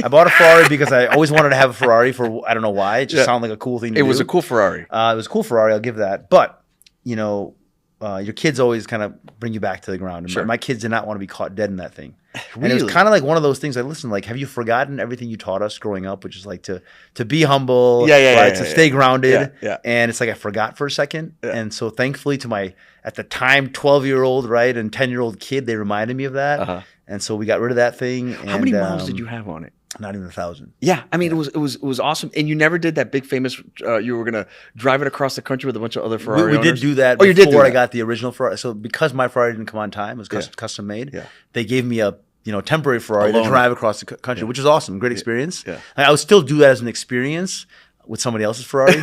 I bought a Ferrari because I always wanted to have a Ferrari for, I don't know why. It just sounded like a cool thing to do. It was a cool Ferrari. It was a cool Ferrari. I'll give that. But, your kids always kind of bring you back to the ground. And Sure. my kids did not want to be caught dead in that thing. And it Really? was kind of like one of those things. Listen, have you forgotten everything you taught us growing up, which is to be humble, to stay grounded. Yeah. And it's like I forgot for a second. Yeah. And so thankfully to my, at the time, 12-year-old, right, and 10-year-old kid, they reminded me of that. Uh-huh. And so we got rid of that thing. How many miles did you have on it? Not even 1,000. Yeah, I mean, it was awesome. And you never did that big famous. You were gonna drive it across the country with a bunch of other Ferrari. We did owners? do that. Oh, you did do before I that. got the original Ferrari. So because my Ferrari didn't come on time, it was custom made. Yeah. They gave me a temporary Ferrari to drive across the country, which was awesome, great experience. Yeah. I would still do that as an experience with somebody else's Ferrari.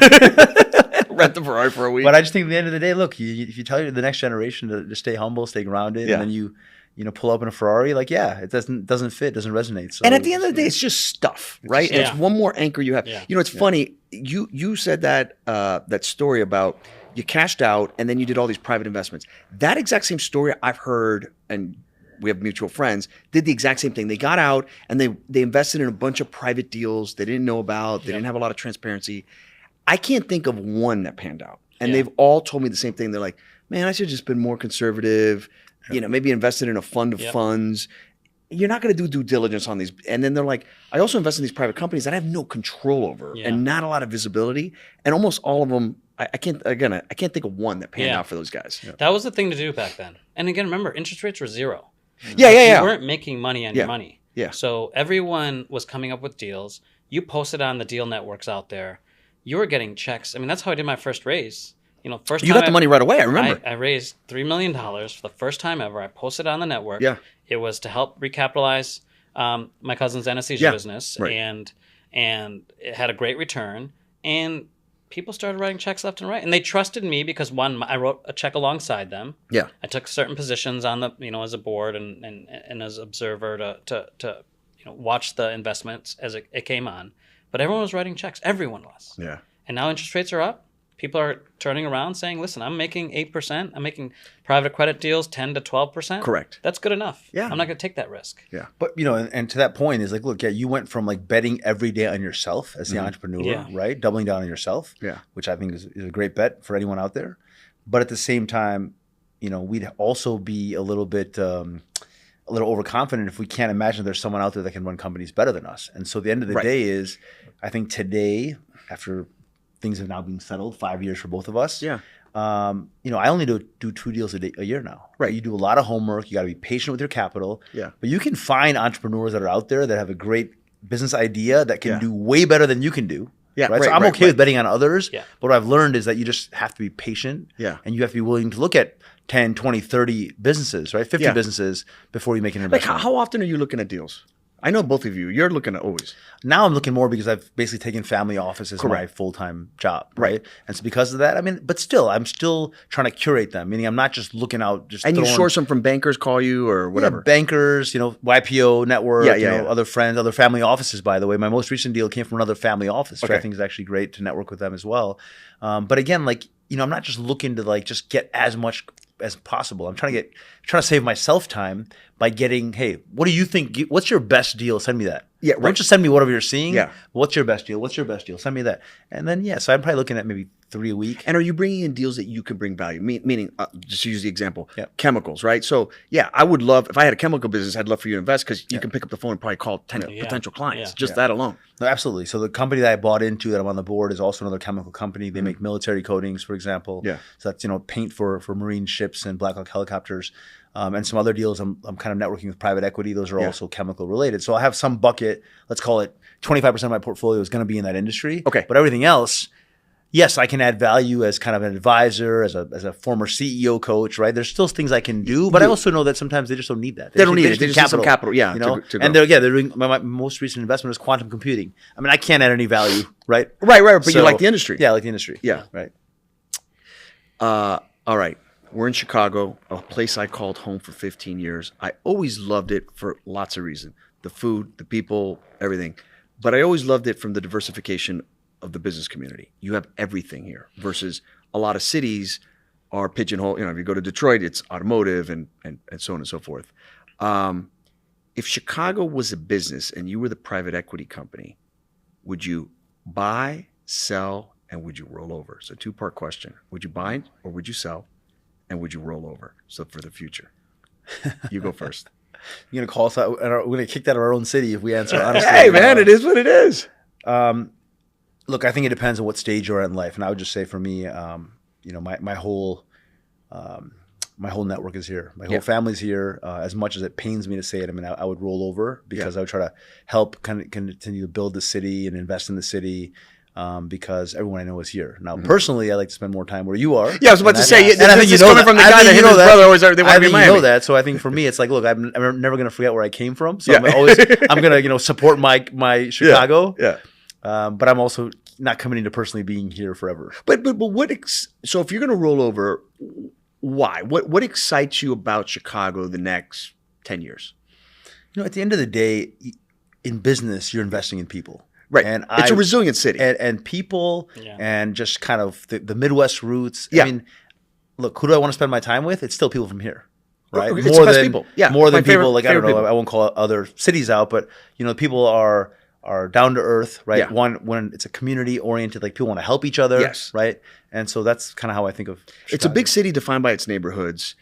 Rent the Ferrari for a week. But I just think at the end of the day, look, if you tell the next generation to stay humble, stay grounded, and then you pull up in a Ferrari, it doesn't fit, doesn't resonate. So, and at the end of the day, it's just stuff, right? And it's one more anchor you have. Yeah. It's funny. You said that that story about you cashed out and then you did all these private investments. That exact same story I've heard, and we have mutual friends, did the exact same thing. They got out and they invested in a bunch of private deals they didn't know about. They didn't have a lot of transparency. I can't think of one that panned out. And they've all told me the same thing. They're like, man, I should have just been more conservative. Maybe invested in a fund of funds. You're not going to do due diligence on these. And then they're like, I also invest in these private companies that I have no control over and not a lot of visibility. And almost all of them, I can't think of one that panned out for those guys. Yeah. That was the thing to do back then. And again, remember, interest rates were zero. Yeah. You weren't making money on your money. Yeah. So everyone was coming up with deals. You posted on the deal networks out there. You were getting checks. I mean, that's how I did my first raise. First you time got the money right away. I remember. I raised $3 million for the first time ever. I posted on the network. Yeah. It was to help recapitalize my cousin's anesthesia business, right. and it had a great return. And people started writing checks left and right, and they trusted me because one, I wrote a check alongside them. Yeah. I took certain positions on the as a board and as observer to watch the investments as it came on. But everyone was writing checks. Everyone was. Yeah. And now interest rates are up. People are turning around saying, listen, I'm making 8%. I'm making private credit deals 10 to 12%. Correct. That's good enough. Yeah. I'm not going to take that risk. Yeah. But, and to that point is look, you went from betting every day on yourself as the entrepreneur, right? Doubling down on yourself, which I think is a great bet for anyone out there. But at the same time, we'd also be a little bit a little overconfident if we can't imagine there's someone out there that can run companies better than us. And so the end of the day is, I think today, after things have now been settled, 5 years for both of us. Yeah. I only do 2 deals a year now. Right. You do a lot of homework. You got to be patient with your capital. Yeah. But you can find entrepreneurs that are out there that have a great business idea that can do way better than you can do. Yeah. Right. So I'm okay with betting on others. Yeah. But what I've learned is that you just have to be patient. Yeah. And you have to be willing to look at 10, 20, 30 businesses, right? 50 Yeah. businesses before you make an Like, investment. how often are you looking at deals? I know both of you. You're looking at always. Now I'm looking more because I've basically taken family office as my Correct. full-time job, right? And so because of that, I mean, but still, I'm still trying to curate them, meaning I'm not just looking out, just And you throwing- source them from bankers, call you, or whatever. Yeah, bankers, YPO network, Yeah. other friends, other family offices. By the way, my most recent deal came from another family office, which I Okay. think is actually great to network with them as well. But again, I'm not just looking to just get as much as possible. I'm trying to save myself time by getting, hey, what do you think? What's your best deal? Send me that. Yeah, right. Don't just send me whatever you're seeing. Yeah. What's your best deal? What's your best deal? Send me that. And then so I'm probably looking at maybe 3 a week. And are you bringing in deals that you can bring value? Meaning, just to use the example, Yeah. chemicals, right? So, I would love, if I had a chemical business, I'd love for you to invest because you can pick up the phone and probably call 10 potential clients. Yeah. Just that alone. No, absolutely. So the company that I bought into that I'm on the board is also another chemical company. They make military coatings, for example. Yeah. So that's paint for marine ships and Black Hawk helicopters, and some other deals. I'm kind of networking with private equity. Those are also chemical related. So I have some bucket. Let's call it 25% of my portfolio is going to be in that industry. Okay. But everything else, yes, I can add value as kind of an advisor, as a former CEO coach, right? There's still things I can do, but I also know that sometimes they just don't need that. They don't need it. just They just need some capital, to and grow. they're doing my most recent investment is quantum computing. I mean, I can't add any value, right? Right. But you So- like the industry. Yeah, I like the industry. Yeah. Right. All right. We're in Chicago, a place I called home for 15 years. I always loved it for lots of reasons. The food, the people, everything. But I always loved it from the diversification of the business community. You have everything here versus a lot of cities are pigeonholed. If you go to Detroit, it's automotive and so on and so forth. If Chicago was a business and you were the private equity company, would you buy, sell, and would you roll over? So 2-part question. Would you buy or would you sell? And would you roll over? So for the future. You go first. You're going to call us out, and we're going to kick that out of our own city if we answer honestly. Hey, man, it is what it is. Look, I think it depends on what stage you're at in life. And I would just say for me, my whole network is here. My whole family's here. As much as it pains me to say it, I mean, I would roll over because I would try to help kind of continue to build the city and invest in the city. Because everyone I know is here. Now, personally, I like to spend more time where you are. Yeah, I was about to say, and I think you know coming that. from the I guy think that you him know and his that. brother always they want I to be in think you know Miami. that. So I think for me, it's like, look, I'm never going to forget where I came from. So Yeah. I'm going to support my Chicago. Yeah. But I'm also not committing to personally being here forever. But what? So if you're going to roll over, why? What excites you about Chicago the next 10 years? At the end of the day, in business, you're investing in people. Right. And it's a resilient city. And people and just kind of the Midwest roots. Yeah. I mean, look, who do I want to spend my time with? It's still people from here. Right. It's the best people. Yeah. More than My favorite- people like, I don't know, favorite people. I won't call other cities out, but people are down to earth, right? Yeah. When it's a community oriented, like people want to help each other. Yes. Right. And so that's kind of how I think of Chicago. It's a big city defined by its neighborhoods,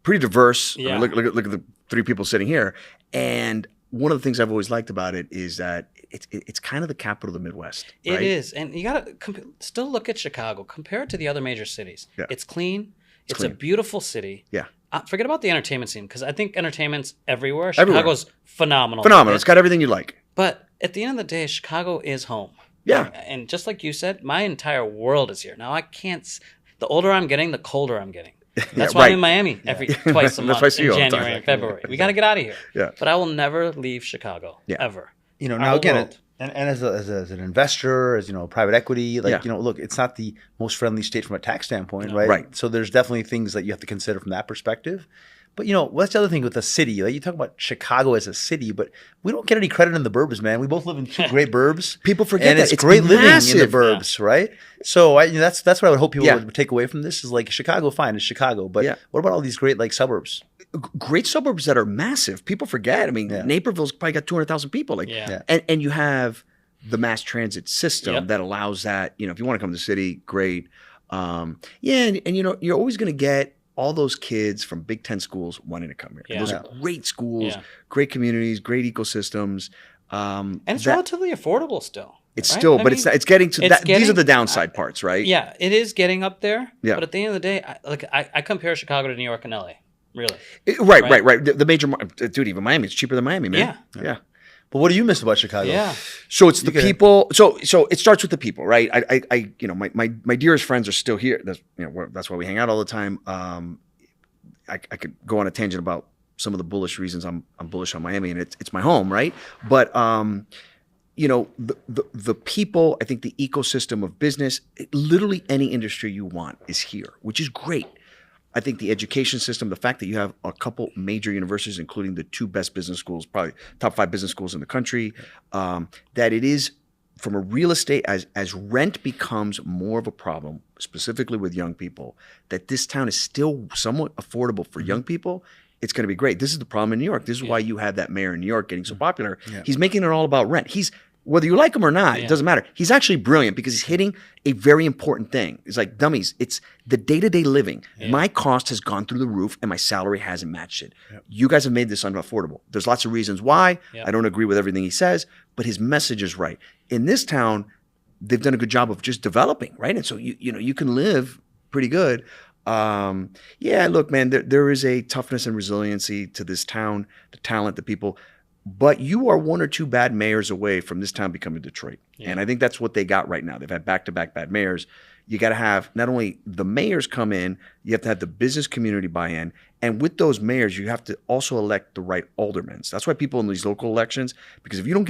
pretty diverse. I mean, Yeah. look at the 3 people sitting here. And one of the things I've always liked about it is that it's kind of the capital of the Midwest. It right? is, and you gotta still look at Chicago. Compare it to the other major cities. Yeah. It's clean. It's clean. a beautiful city. Yeah. Forget about the entertainment scene because I think entertainment's everywhere. Everywhere. Chicago's phenomenal. Phenomenal. It's got everything you like. But at the end of the day, Chicago is home. Yeah. And just like you said, my entire world is here. Now I can't. The older I'm getting, the colder I'm getting. That's why right. I'm in Miami twice a That's month why I see in you all the January time. and February. We got to get out of here. Yeah. But I will never leave Chicago Yeah. ever. Our now whole again, world. and as an investor, as private equity, look, it's not the most friendly state from a tax standpoint, right? Right. So there's definitely things that you have to consider from that perspective. But what's the other thing with the city? Like you talk about Chicago as a city, but we don't get any credit in the burbs, man. We both live in 2 great burbs. People forget and that. it's It's great living in the massive. burbs, right? So that's what I would hope people Yeah. would take away from this is like Chicago, fine, it's Chicago, but Yeah. what about all these great suburbs? Great suburbs that are massive. People forget. I mean, Naperville's probably got 200,000 people. Yeah. And you have the mass transit system Yep. that allows that. If you want to come to the city, great. And you're always going to get all those kids from Big Ten schools wanting to come here. Yeah. Those are great schools, Yeah. great communities, great ecosystems. And it's relatively affordable still. It's right? still, I but mean, it's getting to it's that. These are getting- the downside parts, right? Yeah, it is getting up there. Yeah. But at the end of the day, I compare Chicago to New York and LA. Really. Right. The major, dude, even Miami, it's cheaper than Miami, man. Yeah. But what do you miss about Chicago? Yeah. So it's the can- people. So it starts with the people, right? My dearest friends are still here. That's why we hang out all the time. I could go on a tangent about some of the bullish reasons I'm bullish on Miami, and it's my home, right? But the people, I think the ecosystem of business, literally any industry you want is here, which is great. I think the education system, the fact that you have a couple major universities, including the 2 best business schools, probably top 5 business schools in the country, that it is from a real estate, as rent becomes more of a problem, specifically with young people, that this town is still somewhat affordable for young people. It's going to be great. This is the problem in New York. This is why you have that mayor in New York getting so popular. Yeah. He's making it all about rent. Whether you like him or not, it doesn't matter. He's actually brilliant because he's hitting a very important thing. It's like, dummies, it's the day-to-day living. Yeah. My cost has gone through the roof and my salary hasn't matched it. Yep. You guys have made this unaffordable. There's lots of reasons why. Yep. I don't agree with everything he says, but his message is right. In this town, they've done a good job of just developing, right? And so you can live pretty good. Look, man, there is a toughness and resiliency to this town, the talent, the people. But you are 1 or 2 bad mayors away from this town becoming Detroit. Yeah. And I think that's what they got right now. They've had back-to-back bad mayors. You got to have not only the mayors come in, you have to have the business community buy in. And with those mayors, you have to also elect the right aldermen. So that's why people in these local elections, because if you don't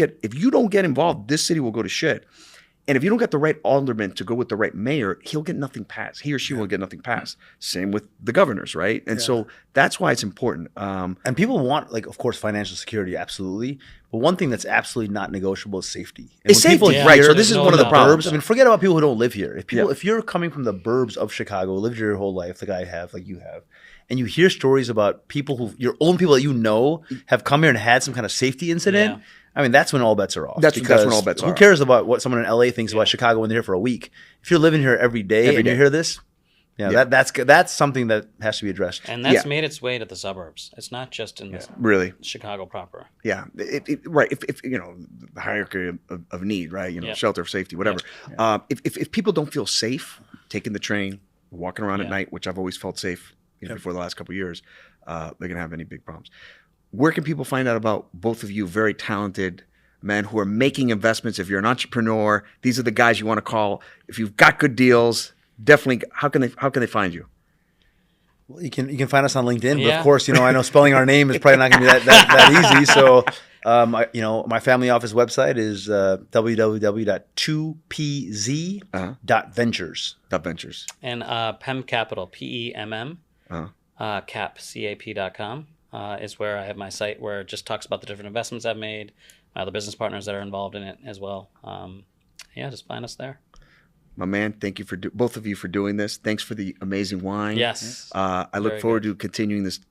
get involved, this city will go to shit. And if you don't get the right alderman to go with the right mayor, he'll get nothing passed. He or she will get nothing passed. Same with the governors, right? And so that's why it's important. And people want, of course, financial security, absolutely. But one thing that's absolutely not negotiable is safety. And it's safety, right? So this is one of the problems. I mean, forget about people who don't live here. If you're coming from the burbs of Chicago, lived here your whole life, like I have, like you have, and you hear stories about people your own people that you know have come here and had some kind of safety incident. Yeah. I mean, that's when all bets are off. That's when all bets are off. Who cares about what someone in LA thinks about Chicago when they're here for a week? If you're living here every day and you hear this, that's something that has to be addressed. And that's made its way to the suburbs. It's not just in really Chicago proper. Yeah, right. If the hierarchy of need, right? Shelter, safety, whatever. Yeah. If people don't feel safe taking the train, walking around at night, which I've always felt safe before the last couple of years, they're gonna have any big problems. Where can people find out about both of you very talented men who are making investments? If you're an entrepreneur, these are the guys you want to call. If you've got good deals, definitely. How can they find you? Well, you can find us on LinkedIn, but of course, I know spelling our name is probably not going to be that easy. So, my family office website is www.2pz.ventures. Ventures. And PEM Capital, PEMM, cap.com. Is where I have my site where it just talks about the different investments I've made, the business partners that are involved in it as well. Just find us there. My man, thank you both of you for doing this. Thanks for the amazing wine. Yes. I look forward to continuing this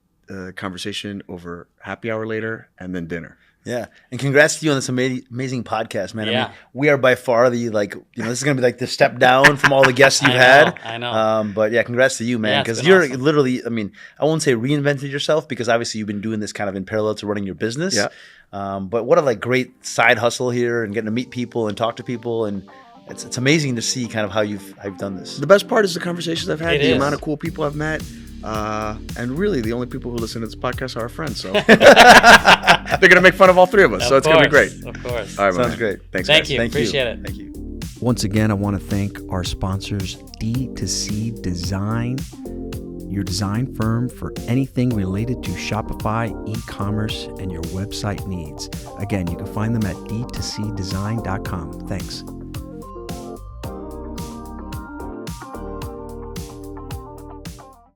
conversation over happy hour later and then dinner. Yeah. And congrats to you on this amazing podcast, man. Yeah. I mean, we are by far this is going to be like the step down from all the guests you've had. I know. But yeah, congrats to you, man. Because you're literally, I mean, I won't say reinvented yourself because obviously you've been doing this kind of in parallel to running your business. Yeah. But what a great side hustle here and getting to meet people and talk to people. And it's amazing to see kind of how you've done this. The best part is the conversations I've had, the amount of cool people I've met. And really, the only people who listen to this podcast are our friends. So they're going to make fun of all 3 of us. So it's going to be great. Of course. All right, sounds great. Thanks, Thank guys. you. Appreciate it. Thank you. Once again, I want to thank our sponsors, D2C Design, your design firm for anything related to Shopify, e-commerce, and your website needs. Again, you can find them at d2cdesign.com. Thanks.